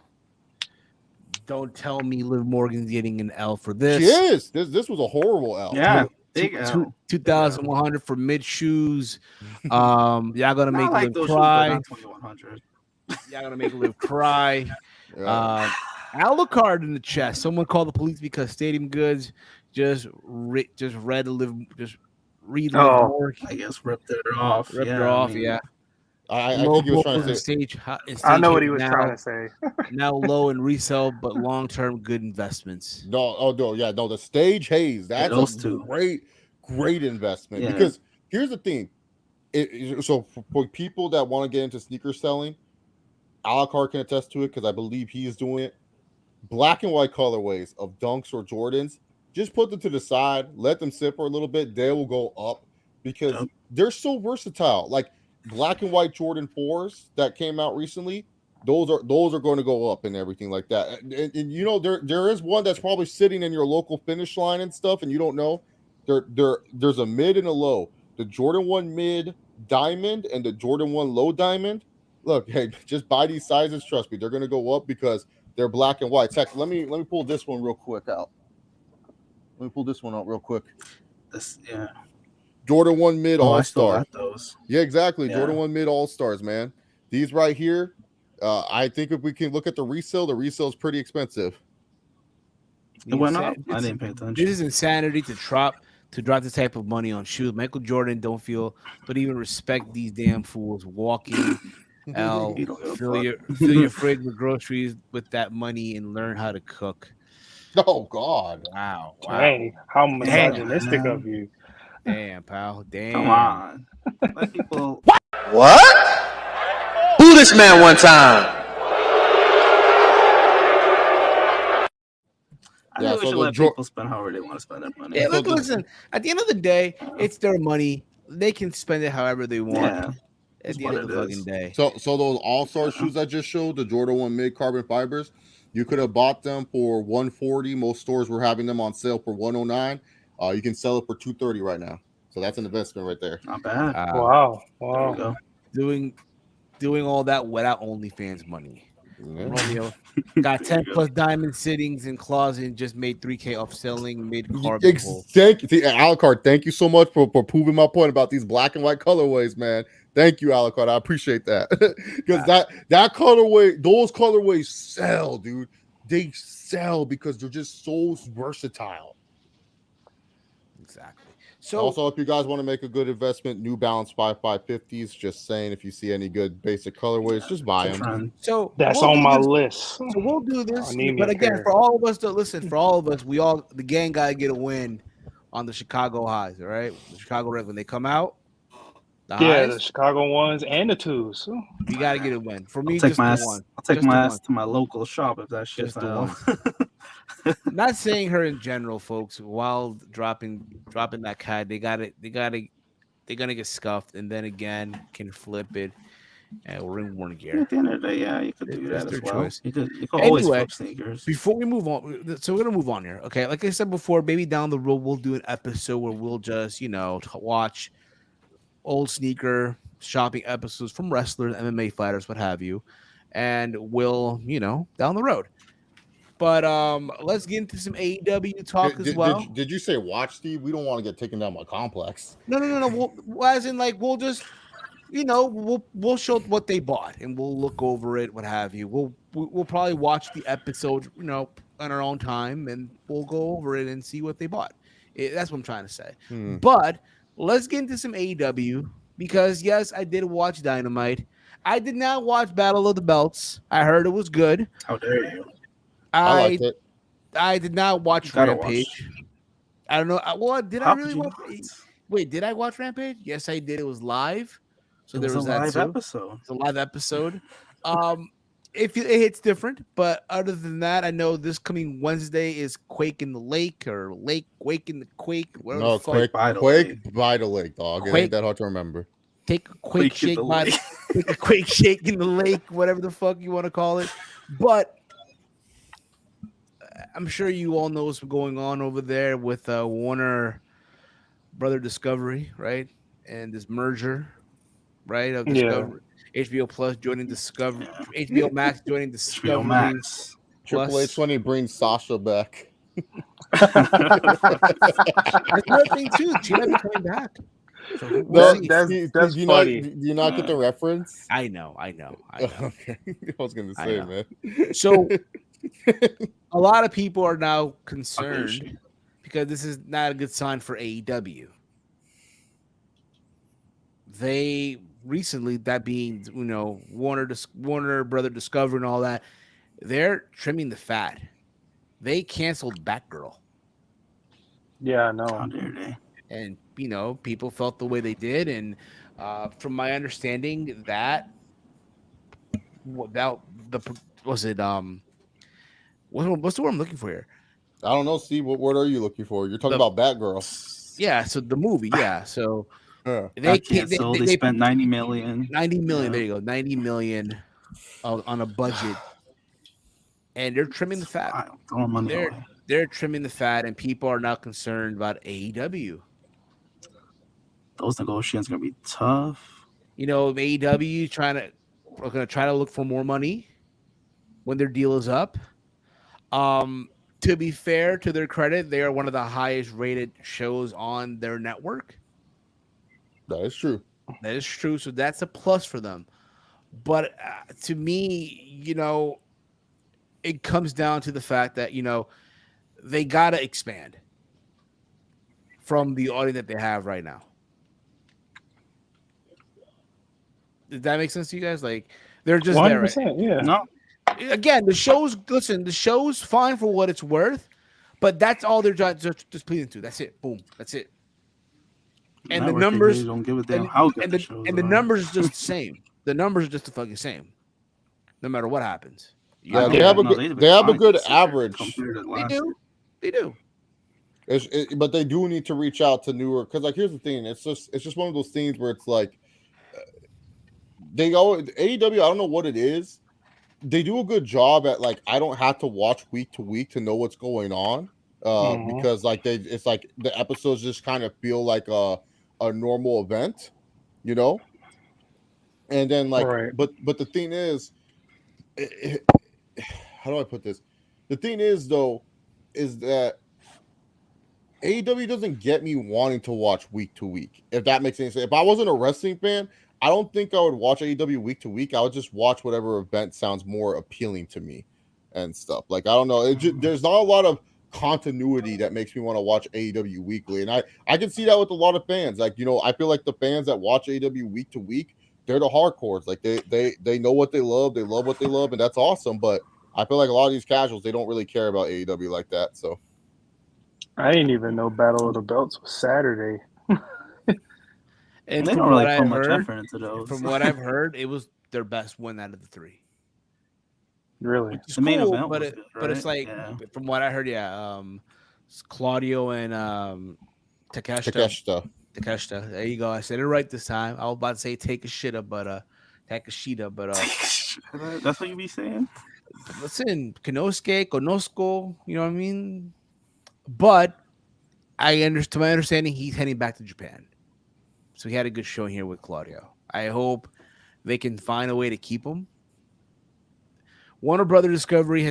Don't tell me Liv Morgan's getting an L for this. She is. This was a horrible L. yeah, big L. 2,100 for mid shoes. Y'all gonna make Not like Liv those cry. shoes, but not 2,100. Y'all gonna make Liv cry. Yeah. Alucard in the chest. Someone called the police because Stadium Goods just read Liv Oh. Morgan. I guess ripped her off. Ripped yeah, her off. I mean, Yeah. I think he was trying to say. I know what he was trying to say. Now low in resale, but long term good investments. No, the Stage Haze. That's those a two. great investment. Yeah. Because here's the thing. So for people that want to get into sneaker selling, Alucard can attest to it because I believe he is doing it. Black and white colorways of Dunks or Jordans, just put them to the side, let them sit for a little bit. They will go up because they're so versatile. Like black and white Jordan 4s that came out recently, those are going to go up and everything like that. And you know, there is one that's probably sitting in your local finish line and stuff, and you don't know. There's a mid and a low. The Jordan 1 mid diamond and the Jordan 1 low diamond. Look, hey, just buy these sizes. Trust me, they're going to go up because they're black and white. Heck, let me pull this one real quick out. Let me pull this one out real quick. Yeah. Jordan 1 mid all I still star. got those. Yeah, exactly. Yeah. Jordan 1 mid all stars, man. These right here. I think if we can look at the resale is pretty expensive. It went up. I didn't pay attention. This is insanity to drop this type of money on shoes. Michael Jordan don't even respect these damn fools walking. L, You don't give a fill your fridge with groceries with that money and learn how to cook. Oh God! Wow! Dang, how misogynistic of you. Damn, pal. Damn. Come on. Let people. What? Who this man one time? I Yeah, think we so should the let people spend however they want to spend their money. Yeah, look, listen. At the end of the day, it's their money. They can spend it however they want. Yeah. At the end of the fucking day. So those all-star shoes I just showed, the Jordan 1 mid carbon fibers, You could have bought them for $140. Most stores were having them on sale for $109. You can sell it for $230 right now. So that's an investment right there. Not bad. Wow. There we Wow. go. Doing all that without OnlyFans money. Yeah. Romeo got 10 plus diamond sittings in closet and just made 3K off selling mid carb. Thank you, Alucard. Thank you so much for proving my point about these black and white colorways, man. Thank you, Alucard. I appreciate that. Because that colorway, those colorways sell, dude. They sell because they're just so versatile. Exactly. So also, if you guys want to make a good investment, New Balance 5550s. Just saying, if you see any good basic colorways, just buy them. So that's we'll on my this. list. So we'll do this. I need me But a again, pair. for all of us to listen, the gang gotta get a win on the Chicago highs. All right, the Chicago Reds when they come out. The The Chicago ones and the twos. You gotta get a win. For me, I'll take just my the one. I'll take Just my the ass one. to my local shop if that shit's Just the out. one. Not saying her in general, folks. While dropping that card, they're gonna get scuffed, and then again can flip it and ring one gear. At the end of the day, yeah, you could do That's that their as well. choice. You could always Anyway, flip sneakers. Before we move on, so we're gonna move on here. Okay, like I said before, maybe down the road we'll do an episode where we'll just watch old sneaker shopping episodes from wrestlers, MMA fighters, what have you, and we'll down the road. But let's get into some AEW talk as well. Did you say watch, Steve? We don't want to get taken down by Complex. No. We'll, as in, like, we'll just, we'll show what they bought and we'll look over it, what have you. We'll probably watch the episode, on our own time, and we'll go over it and see what they bought. That's what I'm trying to say. But let's get into some AEW because yes, I did watch Dynamite. I did not watch Battle of the Belts. I heard it was good. How dare you? I liked it. I did not watch Rampage. I don't know. Did I really watch? Wait, did I watch Rampage? Yes, I did. It was live. So there was that live episode. It's a live episode. It hits different, but other than that, I know this coming Wednesday is Quake in the Lake or Quake in the Quake. No, Quake by the Lake, dog. It ain't that hard to remember. Take a Quake shake take a Quake shake in the lake, whatever the fuck you want to call it. But I'm sure you all know what's going on over there with Warner Brother Discovery, right? And this merger, right? Of Discovery, HBO Plus joining Discovery, HBO Max joining Discovery. HBO Max. Triple H when he brings Sasha back. That's another thing too. She might be coming back. So that's funny. Do you not get the reference? I know. Okay. I was gonna say, man. So a lot of people are now concerned because this is not a good sign for AEW. They recently, that being Warner Brother Discovery and all that, they're trimming the fat. They canceled Batgirl. Yeah, I know. How dare they? And people felt the way they did, and from my understanding, that without what's the word I'm looking for here? I don't know, Steve. What word are you looking for? You're talking about Batgirl. Yeah, so the movie, yeah. So they spent $90 million. 90 million. There you go, 90 million on a budget, and they're trimming the fat. They're trimming the fat, and people are now concerned about AEW. Those negotiations are gonna be tough. AEW are gonna try to look for more money when their deal is up. To be fair, to their credit, they are one of the highest rated shows on their network. That is true. So that's a plus for them. But to me, it comes down to the fact that they gotta expand from the audience that they have right now. Does that make sense to you guys? Like, they're just 100%, there, right? Yeah. No. Again, the show's fine for what it's worth, but that's all they're just pleading to. That's it. Boom. That's it. And the numbers don't give a damn how good the shows the numbers are just the same. The numbers are just the fucking same, no matter what happens. Yeah, they have a good average. They do. But they do need to reach out to newer, because like here's the thing, it's just one of those things where it's like they always AEW. I don't know what it is, they do a good job at like I don't have to watch week to week to know what's going on. Because like it's like the episodes just kind of feel like a normal event, you know. And then like, Right. but the thing is, how do I put this? The thing is though, is that AEW doesn't get me wanting to watch week to week. If that makes any sense. If I wasn't a wrestling fan, I don't think I would watch AEW week to week. I would just watch whatever event sounds more appealing to me and stuff. Like I don't know. There's not a lot of continuity that makes me want to watch AEW weekly, and I can see that with a lot of fans. Like I feel like the fans that watch AEW week to week, they're the hardcores. Like they know what they love what they love, and that's awesome. But I feel like a lot of these casuals, they don't really care about AEW like that. So. I didn't even know Battle of the Belts was Saturday. And They from don't really what I put much heard, effort into those. from what I've heard, it was their best win out of the 3. Really? Which is The main cool, event but was it, good, but it's right? like Yeah. from what I heard, it's Claudio and Takeshita. There you go. I said it right this time. I was about to say Takeshita, but That's what you be saying? listen, Konosuke, you know what I mean? But to my understanding, he's heading back to Japan. So he had a good showing here with Claudio. I hope they can find a way to keep him. Warner Brother Discovery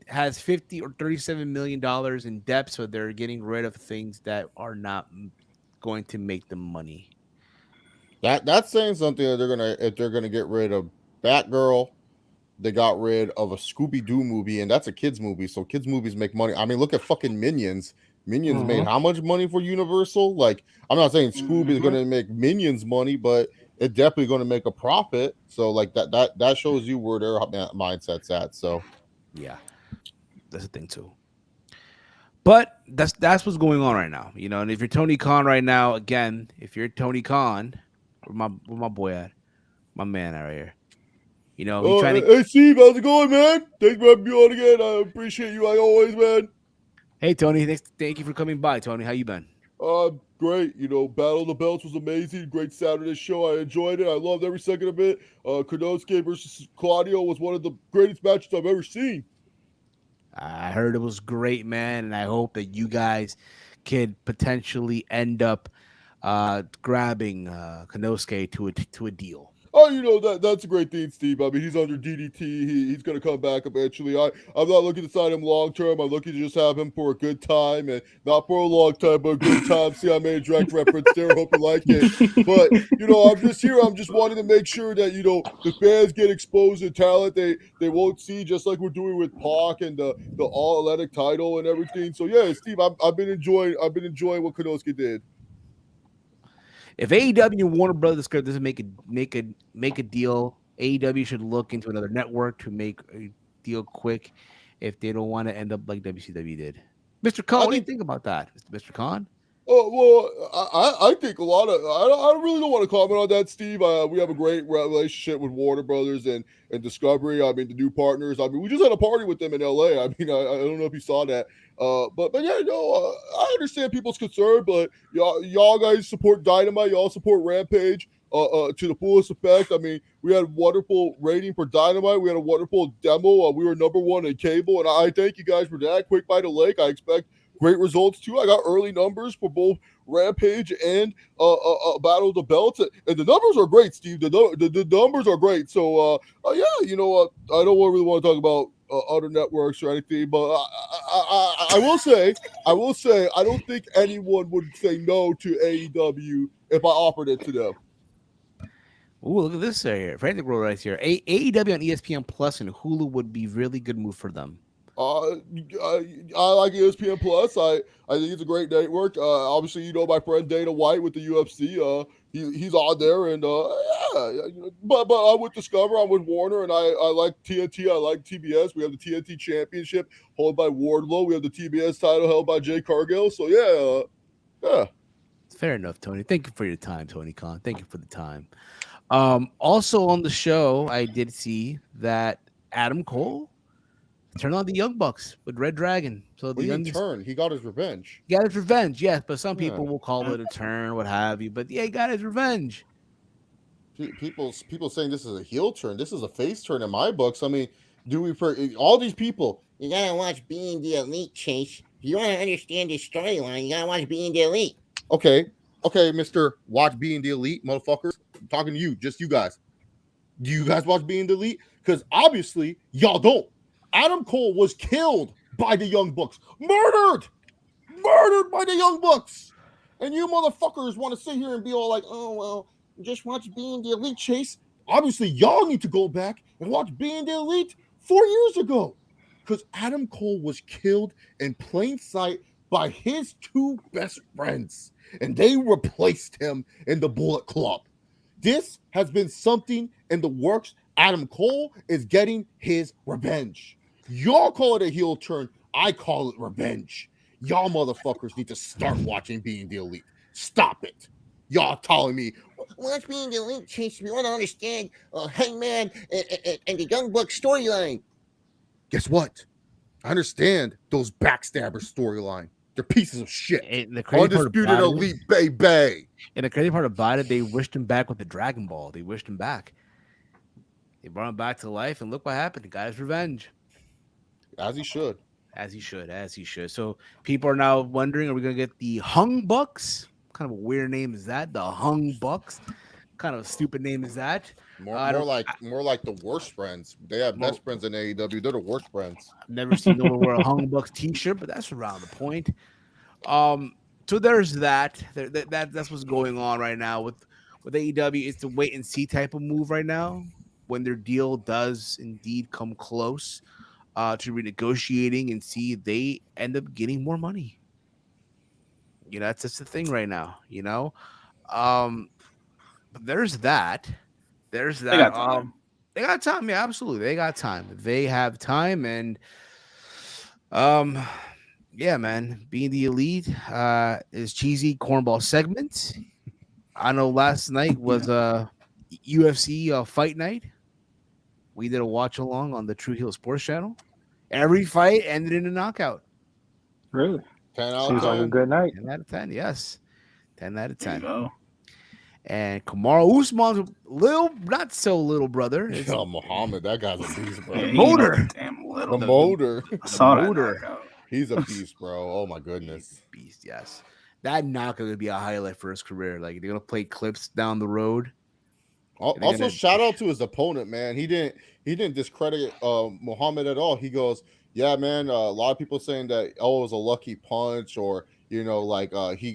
has 50 or 37 million dollars in debt, so they're getting rid of things that are not going to make them money. That's saying something that if they're gonna get rid of Batgirl, they got rid of a Scooby-Doo movie, and that's a kids movie, so kids movies make money. I mean, look at fucking Minions. Minions made how much money for Universal? Like, I'm not saying Scooby is gonna make Minions money, but it's definitely gonna make a profit. So like that shows you where their mindset's at. So yeah, that's the thing too. But that's what's going on right now, And if you're Tony Khan right now, again, if you're Tony Khan, where my boy at, my man right here, he's trying to. Hey Steve, how's it going, man? Thanks for having me on again. I appreciate you like always, man. Hey Tony, thank you for coming by, Tony. How you been? Great. Battle of the Belts was amazing. Great Saturday show. I enjoyed it. I loved every second of it. Konosuke versus Claudio was one of the greatest matches I've ever seen. I heard it was great, man, and I hope that you guys could potentially end up grabbing Konosuke to a deal. Oh, that's a great thing, Steve. I mean, he's under DDT. He's going to come back eventually. I'm not looking to sign him long term. I'm looking to just have him for a good time, and not for a long time, but a good time. See, I made a direct reference there. Hope you like it. But I'm just here. I'm just wanting to make sure that the fans get exposed to talent they won't see, just like we're doing with Pac and the All Atlantic title and everything. So yeah, Steve, I've been enjoying what Konosuke did. If AEW and Warner Brothers doesn't make a deal, AEW should look into another network to make a deal quick. If they don't want to end up like WCW did, Mr. Khan, what do you think about that, Mr. Khan? Well, I think a lot of I really don't want to comment on that, Steve. We have a great relationship with Warner Brothers and Discovery. I mean, the new partners. I mean, we just had a party with them in LA. I mean, I don't know if you saw that. But yeah, I understand people's concern, but y'all guys support Dynamite. Y'all support Rampage to the fullest effect. I mean, we had a wonderful rating for Dynamite. We had a wonderful demo. We were #1 in cable, and I thank you guys for that. Quick by the Lake. I expect great results too. I got early numbers for both Rampage and Battle of the Belts, and the numbers are great, Steve. The numbers are great. So yeah, I don't really want to talk about other networks or anything, but I will say I don't think anyone would say no to AEW if I offered it to them. Ooh, look at this right here. Frantic World right here. AEW on ESPN Plus and Hulu would be really good move for them. I like ESPN Plus. I think it's a great network. Obviously, my friend Dana White with the UFC. He's on there, and yeah. But I'm with Discover. I'm with Warner, and I like TNT. I like TBS. We have the TNT Championship held by Wardlow. We have the TBS title held by Jay Cargill. So yeah. Fair enough, Tony. Thank you for your time, Tony Khan. Thank you for the time. Also on the show, I did see that Adam Cole turned on the Young Bucks with Red Dragon. So the Young turn, he got his revenge. He got his revenge, yes. But some people will call it a turn, what have you. But yeah, he got his revenge. People saying this is a heel turn. This is a face turn in my books. I mean, all these people? You gotta watch Being the Elite, Chase. If you want to understand this storyline, you gotta watch Being the Elite. Okay, Mr. Watch Being the Elite, motherfuckers. I'm talking to you, just you guys. Do you guys watch Being the Elite? Because obviously y'all don't. Adam Cole was killed by the Young Bucks. Murdered by the Young Bucks. And you motherfuckers want to sit here and be all like, oh, well, just watch Being the Elite, Chase. Obviously, y'all need to go back and watch Being the Elite 4 years ago. Because Adam Cole was killed in plain sight by his two best friends. And they replaced him in the Bullet Club. This has been something in the works. Adam Cole is getting his revenge. Y'all call it a heel turn. I call it revenge. Y'all motherfuckers need to start watching Being the Elite. Stop it. Y'all telling me. Watch Being the Elite, Chase. If you want to understand Hangman and the Young Bucks storyline. Guess what? I understand those backstabber storyline. They're pieces of shit. And the crazy Undisputed part about Elite, baby. And the crazy part about it, they wished him back with the Dragon Ball. They wished him back. They brought him back to life, and look what happened. He got his revenge. As he should. As he should. So people are now wondering, are we going to get the Hung Bucks? What kind of a weird name is that? The Hung Bucks? What kind of a stupid name is that? More like the worst friends. They have best friends in AEW. They're the worst friends. I've never seen no one wear a Hung Bucks t-shirt, but that's around the point. So there's that. That's what's going on right now with AEW. It's the wait and see type of move right now. When their deal does indeed come close to renegotiating, and see if they end up getting more money. You know, that's just the thing right now. You know, but there's that. There's that. They got time. Yeah, absolutely. They got time. They have time, and yeah, man. Being the Elite is cheesy cornball segment. I know last night was UFC fight night. We did a watch along on the True Heel Sports Channel. Every fight ended in a knockout. Really? 10 out Seems of 10. like a good night. 10 out of 10, yes. 10 out of 10. Go. And Kamaru Usman's not so little brother. It's Oh, Muhammad, that guy's a beast, bro. Yeah, Motor. Damn The little. motor. I saw that Motor. knockout. He's a beast, bro. Oh my goodness. beast, yes. That knockout would be a highlight for his career. Like, they're going to play clips down the road. Also, shout out to his opponent, man. He didn't discredit Muhammad at all. He goes, yeah, man. A lot of people saying that it was a lucky punch, or you know, like he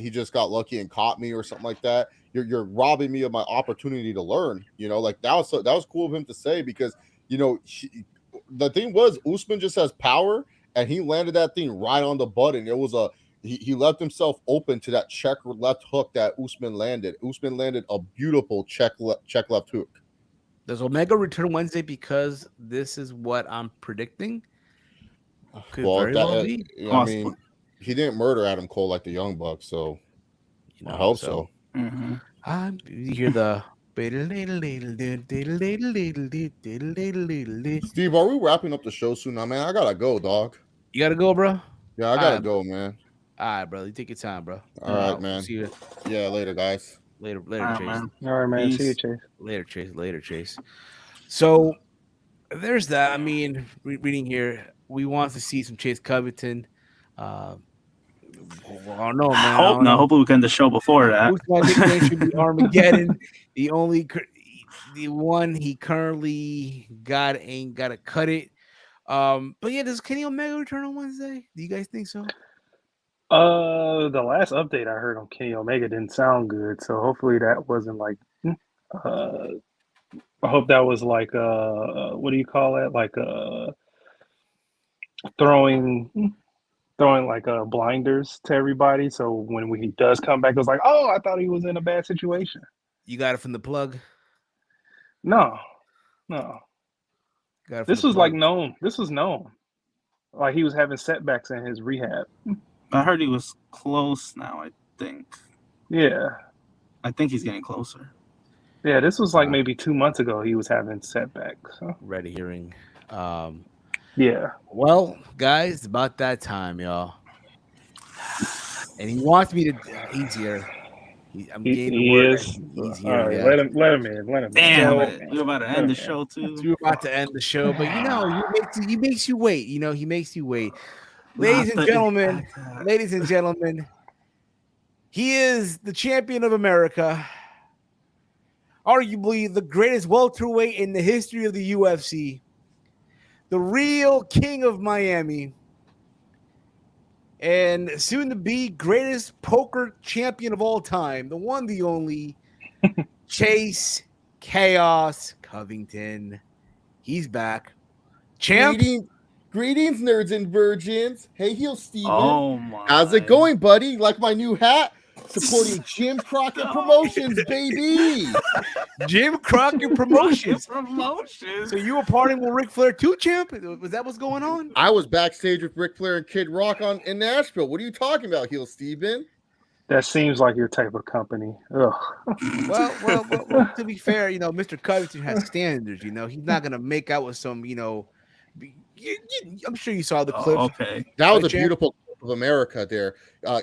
just got lucky and caught me or something like that. You're robbing me of my opportunity to learn. You know, like that was cool of him to say, because you know the thing was Usman just has power, and he landed that thing right on the button. It was he left himself open to that check left hook that Usman landed. Usman landed a beautiful check left hook. Does Omega return Wednesday? Because this is what I'm predicting. Could Well, very well be. I mean, he didn't murder Adam Cole like the Young Bucks, so You know, I hope so. Mm-hmm. You hear the. Steve, are we wrapping up the show soon? I mean, I gotta go, dog. You gotta go, bro. Yeah, I gotta go, man. All right, brother. You take your time, bro. All right, man. See you Yeah, later, guys. later, All right, Chase. man. All right, man. Peace. See you, Chase. Later, Chase. So there's that. I mean, reading here, we want to see some Chase Covington. I don't know, man. Hope not. Hopefully, we can end the show before that. My nickname should be Armageddon. The one he currently got ain't got to cut it. But yeah, does Kenny Omega return on Wednesday? Do you guys think so? The last update I heard on Kenny Omega didn't sound good, so hopefully that wasn't like. I hope that was like what do you call it? Like throwing like blinders to everybody. So when he does come back, it was like, oh, I thought he was in a bad situation. You got it from the plug. No. Got it from This the was plug. like known. This was known. Like he was having setbacks in his rehab. I heard he was close now. I think he's getting closer. Yeah, this was like maybe 2 months ago he was having setbacks. So. Ready hearing. Yeah. Well, guys, it's about that time, y'all. And he wants me to. He's here. I'm He getting the word. is. He's All here. right, Yeah. let him in. Let him in. Damn, So- we're about to end the Okay. show too. We're about to end the show, but he makes you wait. He makes you wait. Not Ladies and the gentlemen, Impact hat. ladies and gentlemen, he is the champion of America, arguably the greatest welterweight in the history of the UFC, the real king of Miami, and soon to be greatest poker champion of all time, the one, the only Chase Chaos Covington. He's back. Champ. Greetings, nerds and virgins. Hey, heel Steven. Oh my! How's it going, buddy? Like my new hat? Supporting Jim Crockett Promotions, baby. Jim Crockett Promotions. Promotions. So you were partying with Ric Flair too, champ? Was that what's going on? I was backstage with Ric Flair and Kid Rock in Nashville. What are you talking about, heel Steven? That seems like your type of company. Ugh. Well, to be fair, Mr. Covington has standards. He's not gonna make out with some, I'm sure you saw the clip. Okay. That was Right, a champ? beautiful clip of America there.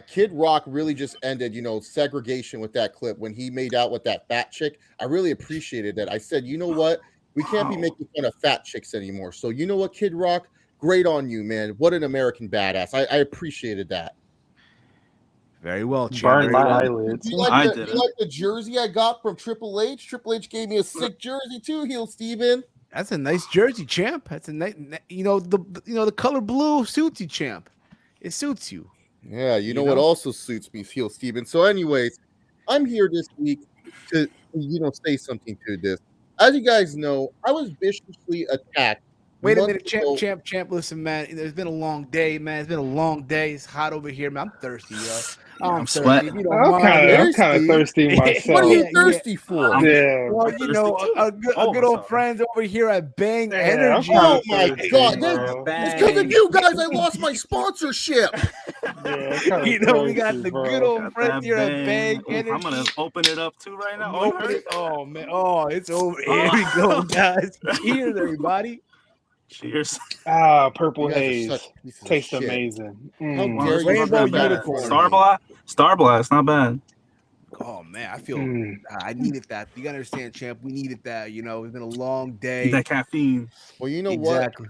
Kid Rock really just ended, segregation with that clip when he made out with that fat chick. I really appreciated that. I said, you know what? We can't be making fun of fat chicks anymore. So you know what, Kid Rock? Great on you, man. What an American badass. I appreciated that. Very well, champ. Burn Very my well. eyelids. You I like didn't. the jersey I got from Triple H? Triple H gave me a sick jersey too, heel Steven. That's a nice jersey, champ. That's a nice, the color blue suits you, champ. It suits you. Yeah, you know what also suits me, heel Steven. So, anyways, I'm here this week to say something to this. As you guys know, I was viciously attacked. Wait a months minute, ago. champ. Listen, man. It's been a long day, man. It's been a long day. It's hot over here, man. I'm thirsty, yo. I'm thirsty. sweating. If you don't I'm mind, kind of thirsty myself. What are you Yeah. thirsty for? Yeah. Well, I'm thirsty too. a good Oh, old sorry. friends over here at Bang Yeah, Energy. I'm Oh kinda my thirsty, God! bro. It's because of you guys. I lost my sponsorship. Yeah, I'm kinda We got thirsty, the bro. good old Got friends that here at bang. Bang Energy. I'm gonna open it up too right now. Open it. Oh man. Oh, it's over. Here we go, guys. Cheers, everybody. Cheers. Purple You guys are haze. such pieces of Tastes shit. amazing. How Mm. dare you Rainbow smell that unicorn. for Star me? Blast. Star Blast. Not bad. Oh man, I feel Mm. I needed that. You gotta understand, champ. We needed that. It's been a long Need day. that caffeine. Well, you know Exactly.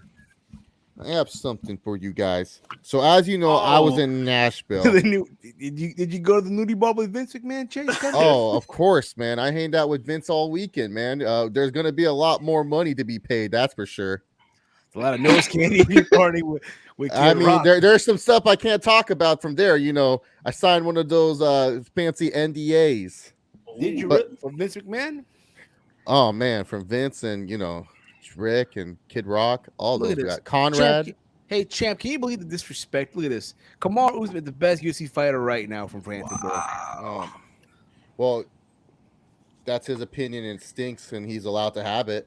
what? I have something for you guys. So, as you know, I was in Nashville. Did you go to the nudie bar with Vince McMahon, Chase? Oh, of course, man. I hanged out with Vince all weekend, man. There's gonna be a lot more money to be paid. That's for sure. A lot of nose candy if you party with Kid I mean, Rock. there's some stuff I can't talk about from there. I signed one of those fancy NDAs. Did you but- for Vince McMahon? Oh man, from Vince and Rick and Kid Rock, all Look those at this. guys. Conrad. Champ, can you believe the disrespect? Look at this. Kamaru Usman, the best UFC fighter right now from Frankfurt. Well, that's his opinion and it stinks, and he's allowed to have it.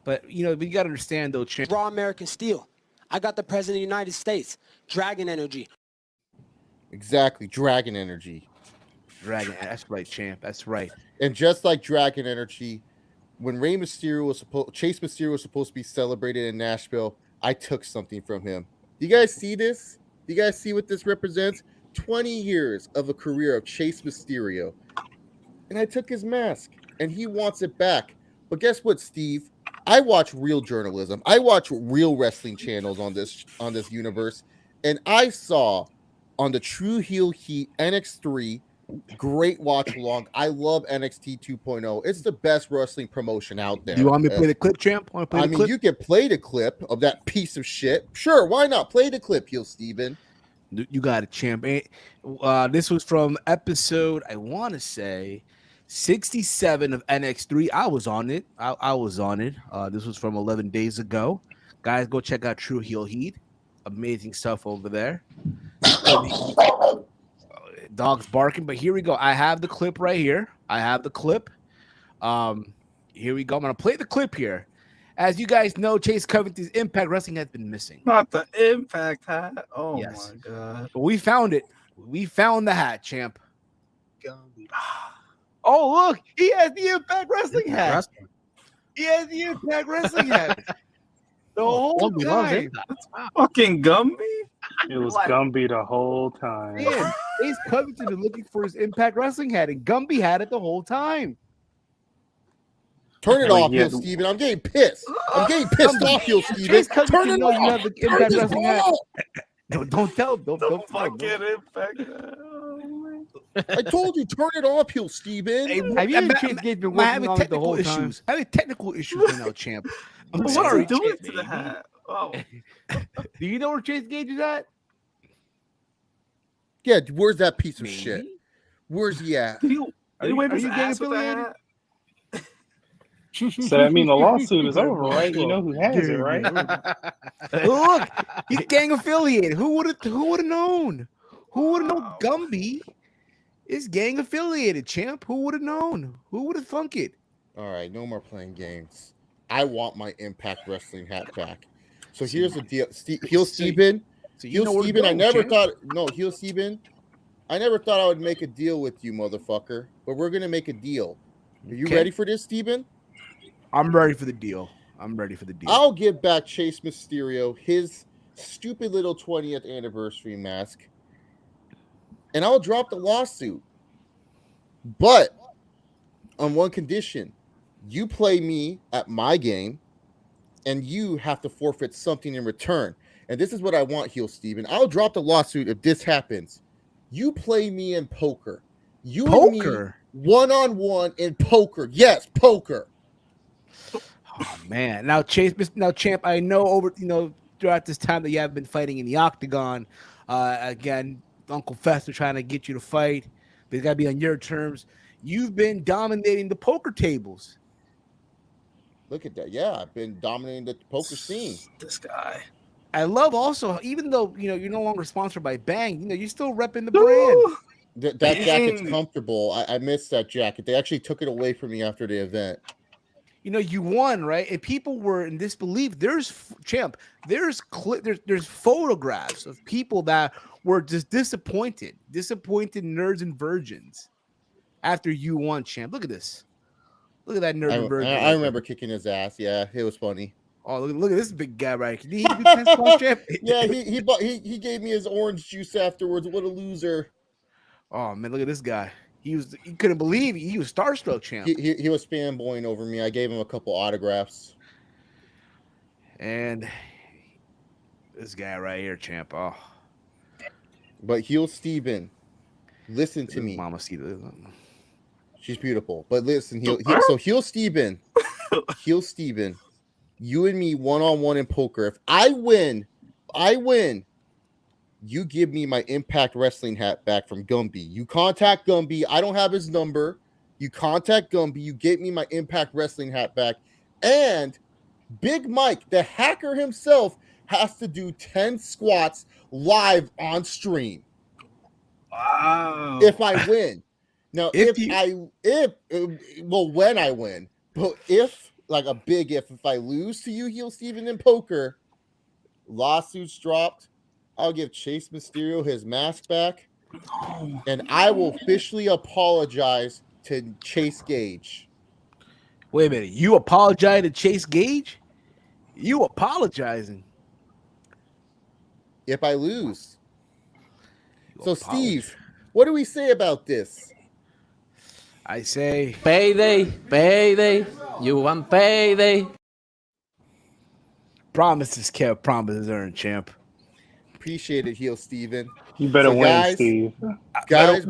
But we got to understand though, champ. Raw American steel. I got the president of the United States. Dragon energy. Exactly, Dragon Energy. Dragon, that's right, champ. That's right. And just like Dragon Energy, when Chase Mysterio was supposed to be celebrated in Nashville, I took something from him. Do you guys see this? Do you guys see what this represents? 20 years of a career of Chase Mysterio. And I took his mask, and he wants it back. But guess what, Steve? I watch real journalism. I watch real wrestling channels on this universe, and I saw on the True Heel Heat NX3, great watch along. I love NXT 2.0. It's the best wrestling promotion out there. Do you want me to play the clip, champ? You can play the clip of that piece of shit. Sure, why not? Play the clip, Heel Steven. You got it, champ. This was from episode, I want to say, 67 of NX3. I was on it. I was on it. This was from 11 days ago. Guys, go check out True Heel Heat. Amazing stuff over there. Dogs barking, but here we go. I have the clip right here. Here we go. I'm gonna play the clip here. As you guys know, Chase Covington's Impact Wrestling has been missing. Not the Impact hat. Oh Yes. my God. But we found it. We found the hat, champ. Oh, look, he has the Impact Wrestling hat. He has the Impact Wrestling hat. The whole time. Fucking Gumby. It was Gumby the whole time. Man, Chase Covington is looking for his Impact Wrestling hat, and Gumby had it the whole time. Turn it Wait, off, yeah. Heel Steven. I'm getting pissed. I'm getting pissed off, Heel Steven. Chase Turn Covington it know you off. have the Turn Impact this Wrestling hat. off. Don't tell. Don't tell. fucking him. impact. I told you, turn it off, Heel Steven. Hey, have you and Chase Gage been working on it the whole time? Having technical issues right now, champ. I'm What's sorry, he doing Chase, to the hat? Oh, Do you know where Chase Gage is at? Yeah, where's that piece of Maybe. shit? Where's he at? did you wave are his you gang ass with that affiliated? hat? So that means the lawsuit is over, right? You know who has it, right? Look, he's gang affiliated. Who would have known? Who would have known Gumby is gang affiliated, champ? Who would have known? Who would have thunk it? All right, no more playing games. I want my Impact Wrestling hat back. So here's the deal. Heel Steven. So Heel know where to Steven, go, I never champ. thought, no, Heel Steven, I never thought I would make a deal with you, motherfucker. But we're going to make a deal. Are you Okay. ready for this, Steven? I'm ready for the deal. I'll give back Chase Mysterio his stupid little 20th anniversary mask, and I'll drop the lawsuit. But on one condition, you play me at my game, and you have to forfeit something in return. And this is what I want, Heel Steven. I'll drop the lawsuit if this happens. You play me in poker. You and me one-on-one in poker. Yes, poker. Oh man! Now champ. I know throughout this time that you have been fighting in the octagon. Again, Uncle Fester trying to get you to fight, but it's got to be on your terms. You've been dominating the poker tables. Look at that. Yeah, I've been dominating the poker scene. This guy. I love also, even though you're no longer sponsored by Bang, you're still repping the brand. That jacket's comfortable. I missed that jacket. They actually took it away from me after the event. You won, right? And people were in disbelief. There's photographs of people that were just disappointed nerds and virgins after you won, champ. Look at this. Look at that nerd and virgin. I remember kicking his ass. Yeah, it was funny. Oh, look at this big guy right here. Did he do 10 squats, champ? Yeah, he gave me his orange juice afterwards. What a loser. Oh man, look at this guy. He couldn't believe he was starstruck, champ. He was fanboying over me. I gave him a couple autographs. And this guy right here, champ. Oh. But Heel Steven, listen to me. Mama see this. She's beautiful. But listen, Heel Steven, you and me one-on-one in poker. If I win, you give me my Impact Wrestling hat back from Gumby. You contact Gumby. I don't have his number. You contact Gumby. You get me my Impact Wrestling hat back. And Big Mike, the hacker himself, has to do 10 squats live on stream. Wow. If I win. Now, when I win. But if I lose to you, Heel Steven, in poker, lawsuits dropped, I'll give Chase Mysterio his mask back, and I will officially apologize to Chase Gage. Wait a minute. You apologize to Chase Gage? You apologizing? If I lose. So, Steve, what do we say about this? I say Payday. You want payday? Promises kept, promises earned, champ. Appreciate it, Heel Steven. You better win, Steve. Guys,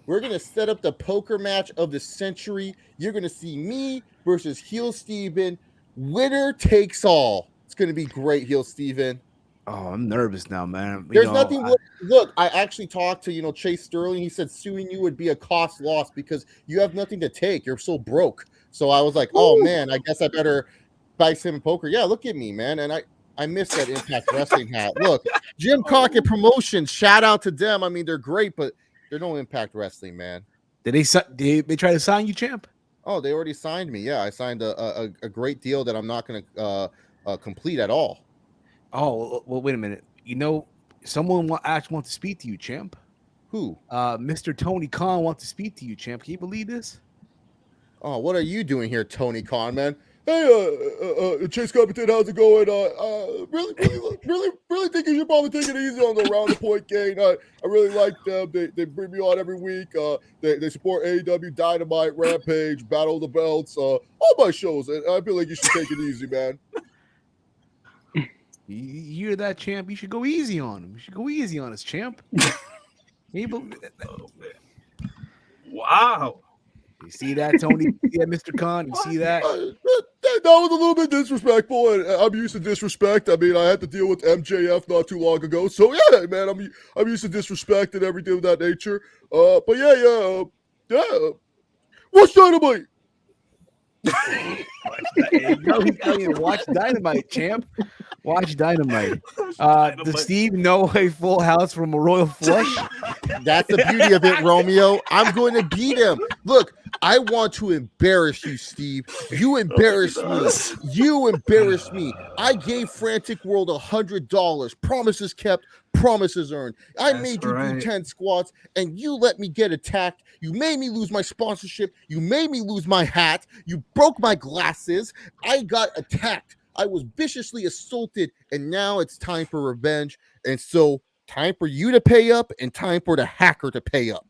we're going to set up the poker match of the century. You're going to see me versus Heel Steven. Winner takes all. It's going to be great, Heel Steven. Oh, I'm nervous now, man. There's nothing. Look, I actually talked to Chase Sterling. He said suing you would be a cost loss because you have nothing to take. You're so broke. So I was like, oh man, I guess I better buy some poker. Yeah, look at me, man. And I missed that Impact Wrestling hat. Look, Jim Crockett Promotions. Shout out to them. I mean, they're great, but they're no Impact Wrestling, man. Did they try to sign you, champ? Oh, they already signed me. Yeah, I signed a great deal that I'm not going to complete at all. Oh, well, wait a minute. Someone actually wants to speak to you, champ. Who? Mr. Tony Khan wants to speak to you, champ. Can you believe this? Oh, what are you doing here, Tony Khan, man? hey, Chase Covington, how's it going? Really think you should probably take it easy on the Around the Point gang. I really like them. They bring me on every week. They support AEW, Dynamite, Rampage, Battle of the Belts, all my shows. And I feel like you should take it easy, man. You hear that, champ? You should go easy on him. You should go easy on us, champ. Wow. You see that, Tony? Yeah, Mr. Khan. You see that? That was a little bit disrespectful, and I'm used to disrespect. I mean, I had to deal with MJF not too long ago, so yeah, man, I'm used to disrespect and everything of that nature. But yeah. What's Dynamite? Watch Dynamite, champ. Watch Dynamite. Does Steve know a full house from a royal flush? That's the beauty of it, Romeo. I'm going to beat him. Look, I want to embarrass you, Steve. You embarrass me. You embarrass me. I gave Frantic World $100. Promises kept, promises earned. I made you do 10 squats, and you let me get attacked. You made me lose my sponsorship. You made me lose my hat. You broke my glasses. I got attacked. I was viciously assaulted, and now it's time for revenge. And so, time for you to pay up, and time for the hacker to pay up.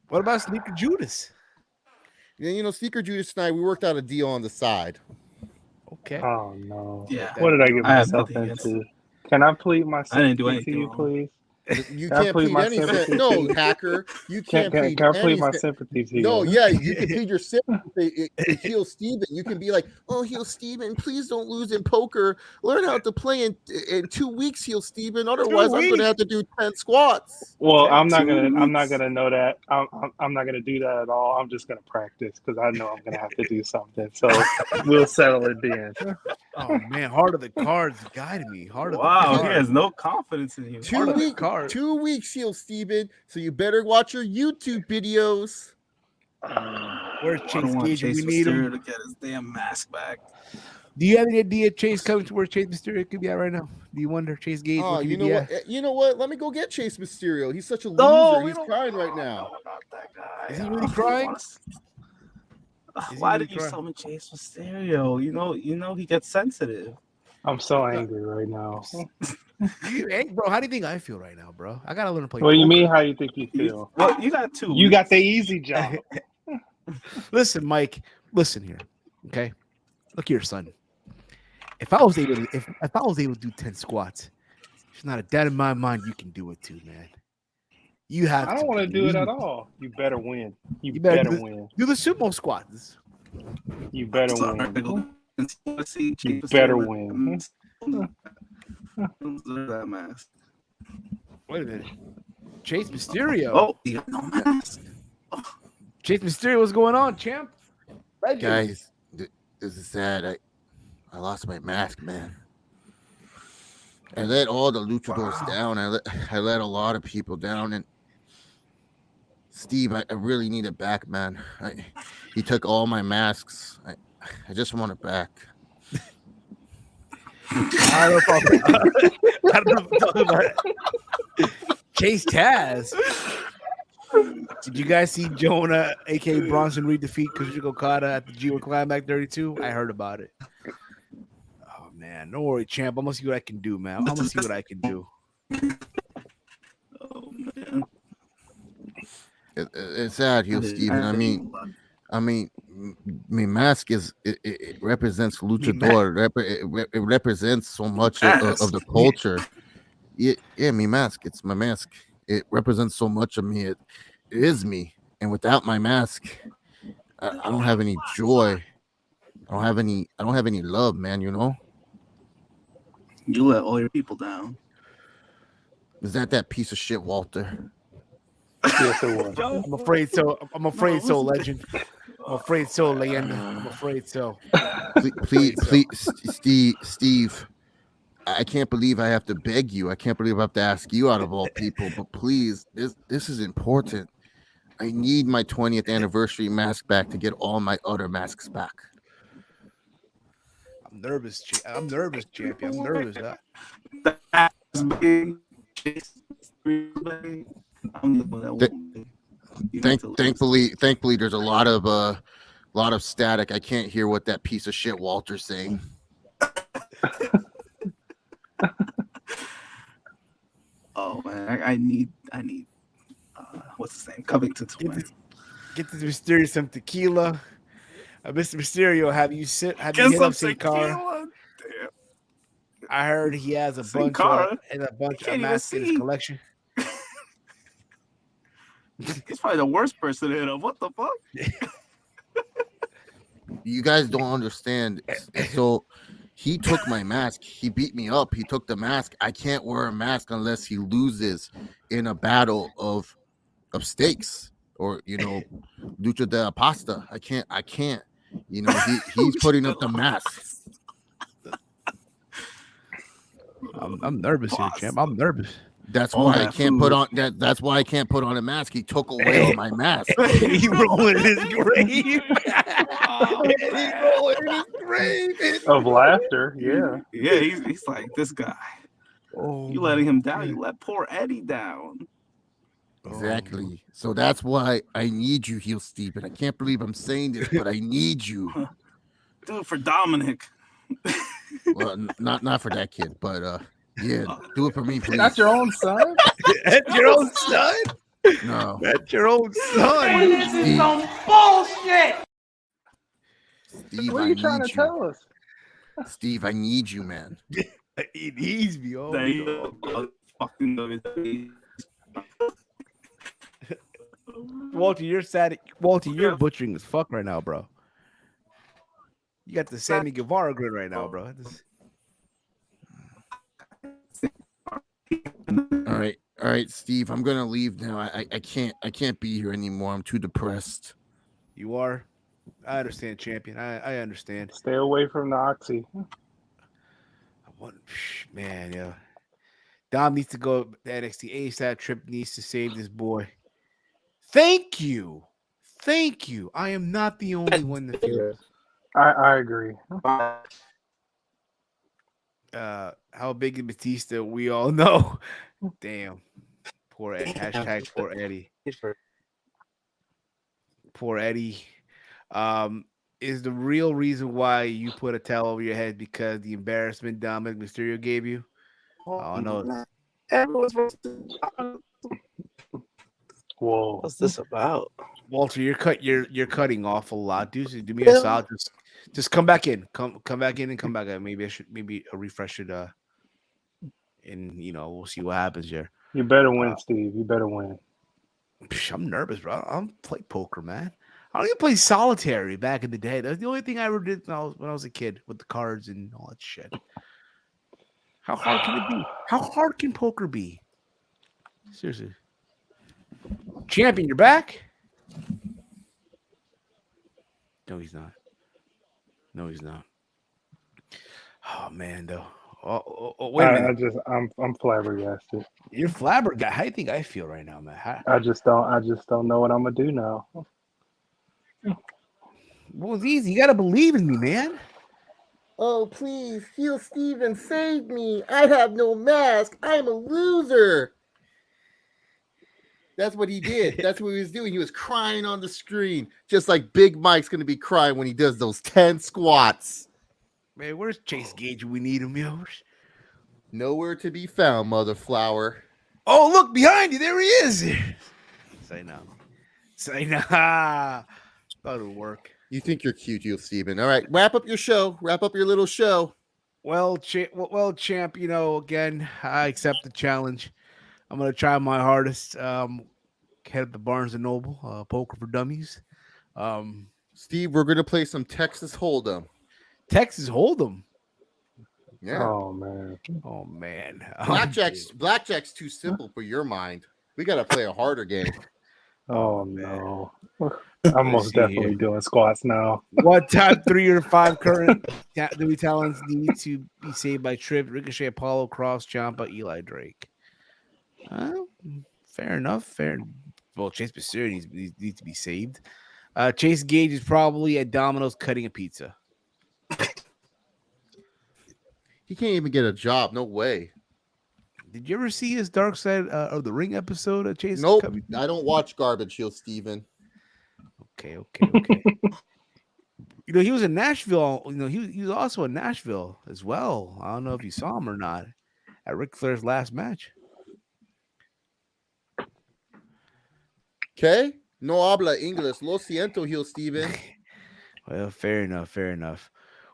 What about Sneaker Judas? Yeah, you know, Sneaker Judas and I, we worked out a deal on the side. Okay. Oh no. Yeah. What did I get myself nothing against into? Can I plead my I didn't do sympathy to anything you, wrong. please? You Can I can't plead plead my anything. sympathy No, to you? hacker. You can't plead Can I plead my anything. sympathy to you? No, yeah, you can plead your sympathy to Heel Steven. You can be like, oh, Heel Steven, please don't lose in poker. Learn how to play in 2 weeks, Heel Steven. Otherwise, I'm going to have to do 10 squats. Well, Yeah, I'm not 2 gonna know that. I'm not gonna do that at all. I'm just gonna practice because I know I'm gonna have to do something. So we'll settle it then. Oh man, Heart of the Cards guided me. Heart of the Wow, he Cards. has no confidence in you. 2 weeks, Heel Steven. So you better watch your YouTube videos. Where's I Chase don't want Gage? Chase We need Mysterio him. to get his damn mask back. Do you have any idea Chase coming to where Chase Mysterio could be at right now? Do you wonder Chase Gage? Oh, could you he know be what? at? You know what? Let me go get Chase Mysterio. He's such a loser. No, we He's don't- crying right now. No, not that guy. Is he really crying? he Why really did you crying? summon Chase Mysterio? You know he gets sensitive. I'm so angry right now. Hey, bro, how do you think I feel right now, bro? I gotta learn to play. What do you poker. mean? How you think you feel? Well, you got two. You got the easy job. Listen, Mike. Listen here. Okay, look here, son. If I was able to do 10 squats, there's not a doubt in my mind you can do it too, man. You have. I don't want to do it at all. You better win. You better better win. Do the sumo squats. You better Sorry, win. Let's see, You Chase better Mysterio. win. Deserve that mask. Wait a minute. Chase Mysterio. Oh, he got no mask. Chase Mysterio, what's going on, champ? Legend. Guys, this is sad. I lost my mask, man. I let all the luchadors down. I let a lot of people down. And Steve, I really need it back, man. He took all my masks. I just want it back. I don't know if I'm talking about it. Chase Taz. Did you guys see Jonah, aka Bronson Reed, defeat Kazuchika Okada at the G1 Climax 32? I heard about it. Oh man, don't worry, champ. I'm gonna see what I can do, man. I'm gonna see what I can do. Oh man, It's sad, Heel Steven. I mean, mask it represents luchador. It represents so much of the culture. Yeah, me mask. It's my mask. It represents so much of me. It is me. And without my mask, I don't have any joy. I don't have any love, man. You know. you let all your people down. Is that piece of shit, Walter? Yes, it was. I'm afraid so. I'm afraid so, legend. I'm afraid so, Leyenda. I'm afraid so. Please, Steve. I can't believe I have to beg you. I can't believe I have to ask you out of all people. But please, this is important. I need my 20th anniversary mask back to get all my other masks back. I'm nervous, champion. I'm nervous. Thankfully, there's a lot of A lot of static. I can't hear what that piece of shit Walter's saying. Oh man, I need what's his name? Covington to win. Get this Mysterio some tequila. Mr. Mysterio, have you hit Get up some Sin Cara? tequila. Damn. I heard he has a Sin bunch Cara? of masks in his collection. He's probably the worst person to hit him. What the fuck? You guys don't understand. So he took my mask. He beat me up. He took the mask. I can't wear a mask unless he loses in a battle of stakes or lucha de pasta. I can't. He's putting up the mask. I'm nervous here, champ. I'm nervous. That's why I can't put on that. That's why I can't put on a mask. He took away all my mask. He rolling in his grave. He's rolling in his grave of laughter. Yeah, yeah. He's like, this guy. Oh, You letting him down. You let poor Eddie down. Exactly. So that's why I need you, Heel Steven. I can't believe I'm saying this, but I need you. Do it for Dominic. Well, not for that kid, but yeah, do it for me, please. That's your own son. That's your own son. No, that's your own son. This is some bullshit. Steve, What are you trying to tell us? Steve, I need you, man. He needs me. Walter, you're sad. Walter, you're butchering as fuck right now, bro. You got the Sammy Guevara grin right now, bro. All right, Steve. I'm gonna leave now. I can't be here anymore. I'm too depressed. You are. I understand, champion. I understand. Stay away from the oxy. Man, yeah. Dom needs to go to NXT ASAP. Trip needs to save this boy. Thank you. I am not the only one that feels. I agree. How big is Batista? We all know. Damn. Poor Eddie. Hashtag poor Eddie. Poor Eddie. Is the real reason why you put a towel over your head because the embarrassment Dominic Mysterio gave you? Oh no. Whoa. What's this about? Walter, you're cutting off a lot. Do me a solid. Just come back in. Come back in and come back in. Maybe a refresh it. And we'll see what happens here. You better win, Steve. You better win. I'm nervous, bro. I don't play poker, man. I don't even play solitary back in the day. That's the only thing I ever did when I was a kid with the cards and all that shit. How hard can it be? How hard can poker be? Seriously. Champion, you're back? No, he's not. Oh man, though. Wait a minute. I'm flabbergasted. You're flabbergasted. How do you think I feel right now, man? I just don't know what I'm gonna do now. Well, it's easy. You gotta believe in me, man. Oh, please, Heel Steven, save me. I have no mask. I'm a loser. That's what he did. That's what he was doing. He was crying on the screen, just like Big Mike's going to be crying when he does those 10 squats. Man, where's Chase Gage? We need him, yo. Nowhere to be found, mother flower. Oh, look behind you. There he is. Say no. Thought it would work. You think you're cute, you Steven. All right, wrap up your show. Wrap up your little show. Well, champ, again, I accept the challenge. I'm going to try my hardest. Head up the Barnes & Noble, Poker for Dummies. Steve, we're going to play some Texas Hold'em. Texas Hold'em? Yeah. Oh, man. Blackjack's too simple for your mind. We got to play a harder game. Oh, no. I'm most definitely doing squats now. What top 3 or 5 current WWE talents need to be saved by Tripp, Ricochet, Apollo, Cross, Ciampa, Eli Drake? Fair enough. Well, Chase Becerra needs to be saved. Chase Gage is probably at Domino's cutting a pizza. He can't even get a job. No way. Did you ever see his Dark Side of the Ring episode of Chase? Nope. I don't watch garbage, Heel Steven. Okay. He was in Nashville. He was also in Nashville as well. I don't know if you saw him or not at Ric Flair's last match. Okay. No habla English. Lo siento, Heel Steven. Well, fair enough. Fair enough.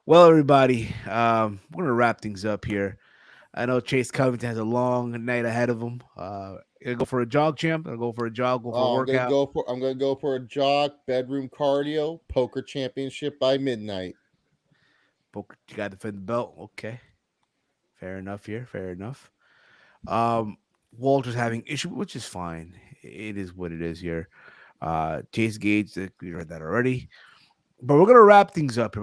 Well, everybody, we're gonna wrap things up here. I know Chase Covington has a long night ahead of him. Gonna go for a jog, champ. Gonna go for a jog. Go for a I'm workout. gonna go for a jog, bedroom cardio, poker championship by midnight. Poker, you got to defend the belt. Okay, fair enough here. Fair enough. Walter's having issue, which is fine. It is what it is here. Chase Gage, we heard that already. But we're gonna wrap things up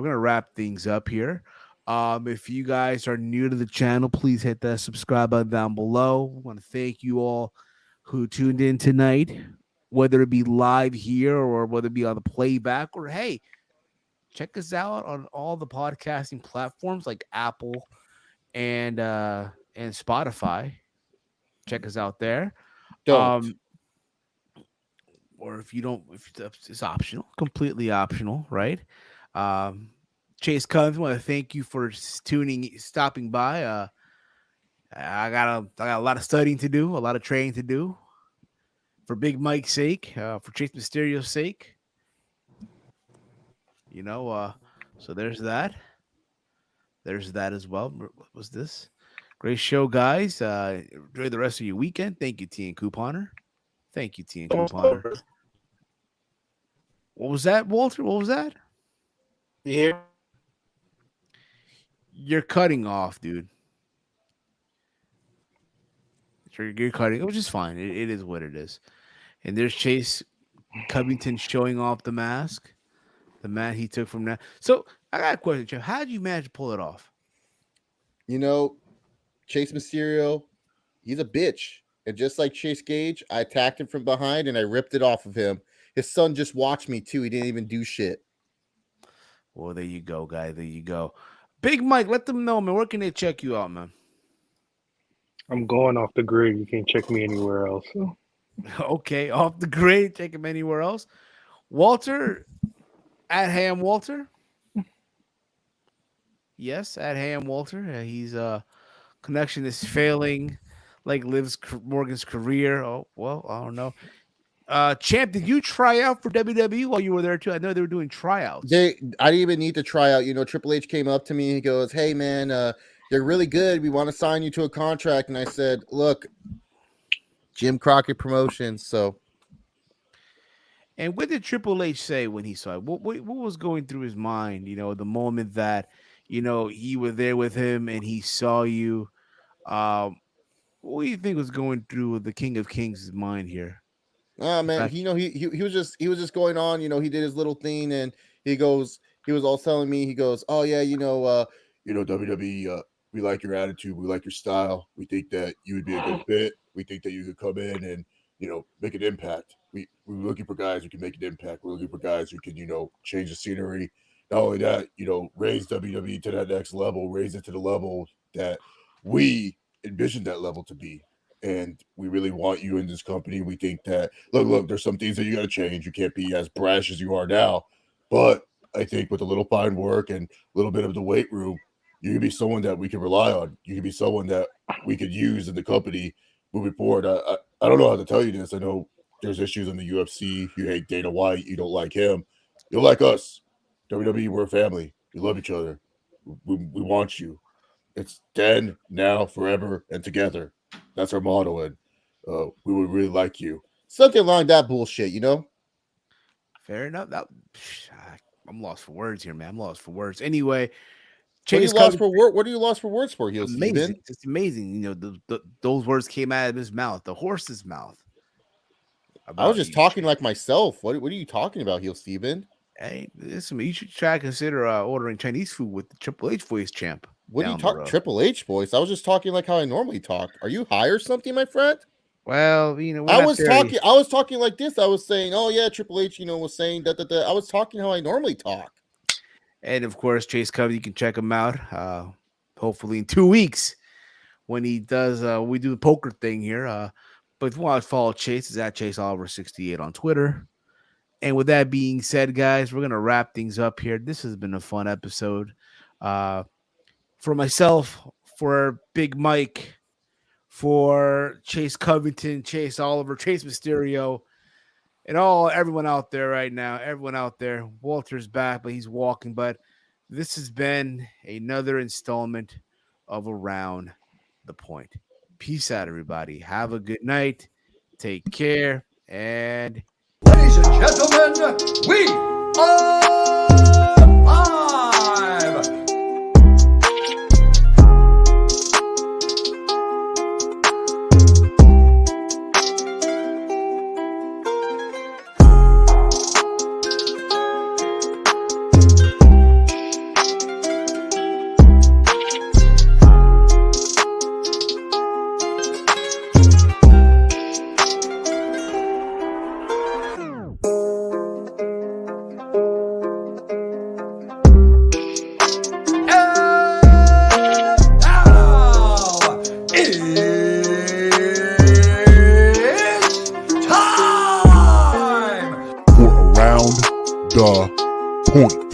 here. If you guys are new to the channel, please hit that subscribe button down below. We want to thank you all who tuned in tonight, whether it be live here or whether it be on the playback, or hey, check us out on all the podcasting platforms like Apple and Spotify. Check us out there. Don't. Or if you don't, if it's optional, completely optional, right? Chase Covington, I want to thank you for stopping by. I got a lot of studying to do, a lot of training to do for Big Mike's sake, for Chase Mysterio's sake. So there's that. There's that as well. What was this? Great show, guys. Enjoy the rest of your weekend. Thank you, T and Couponer. Thank you, T and Couponer. What was that, Walter? What was that? You hear? You're cutting off, dude. You're cutting, which is fine. It is what it is. And there's Chase Covington showing off the mask, the mat he took from that. So I got a question, Jeff. How did you manage to pull it off? Chase Mysterio, he's a bitch. And just like Chase Gage, I attacked him from behind and I ripped it off of him. His son just watched me too. He didn't even do shit. Well, there you go, guy. There you go. Big Mike, let them know, man. Where can they check you out, man? I'm going off the grid. You can't check me anywhere else. Okay, off the grid. Check him anywhere else. Walter, at Ham Walter. Yes, at Ham Walter. He's connection is failing, like Liv's Morgan's career. Oh well, I don't know. Champ, did you try out for WWE while you were there too? I know they were doing tryouts. I didn't even need to try out. Triple H came up to me. He goes, "Hey man, you're really good. We want to sign you to a contract." And I said, "Look, Jim Crockett Promotions." So. And what did Triple H say when he saw it? What was going through his mind? The moment that you were there with him and he saw you. What do you think was going through the King of Kings' mind here? Oh man, he was just going on. He did his little thing, and he was all telling me. He goes, "Oh yeah, WWE, we like your attitude, we like your style. We think that you would be a good fit. We think that you could come in and make an impact. We're looking for guys who can make an impact. We're looking for guys who can change the scenery. Not only that, raise WWE to that next level, raise it to the level that we envisioned that level to be." And we really want you in this company. We think that, look, there's some things that you got to change. You can't be as brash as you are now. But I think with a little fine work and a little bit of the weight room, you can be someone that we can rely on. You can be someone that we could use in the company moving forward. I don't know how to tell you this. I know there's issues in the UFC. You hate Dana White. You don't like him. You'll like us. WWE, we're a family. We love each other. We want you. It's then, now, forever, and together. That's our motto, and we would really like you. Something along that bullshit, Fair enough. I'm lost for words here, man. I'm lost for words. Anyway, Chase, what are you lost for words for? Heel Steven? It's amazing. Those words came out of his mouth, the horse's mouth. I was just talking like myself. What are you talking about, Heel Steven? Hey, listen, you should try to consider ordering Chinese food with the Triple H voice, champ. What are you talking Triple H voice? I was just talking like how I normally talk. Are you high or something, my friend? Well, I was talking like this. I was saying, "Oh yeah, Triple H, was saying that." I was talking how I normally talk. And of course, Chase Covington, you can check him out. Hopefully in 2 weeks when he does, we do the poker thing here. But if you want to follow Chase, it's at Chase Oliver 68 on Twitter. And with that being said, guys, we're going to wrap things up here. This has been a fun episode. For myself, for Big Mike, for Chase Covington, Chase Oliver, Chase Mysterio, and everyone out there right now, everyone out there. Walter's back, but he's walking. But this has been another installment of Around the Point. Peace out, everybody. Have a good night. Take care. And Ladies and gentlemen, we are live! The Point.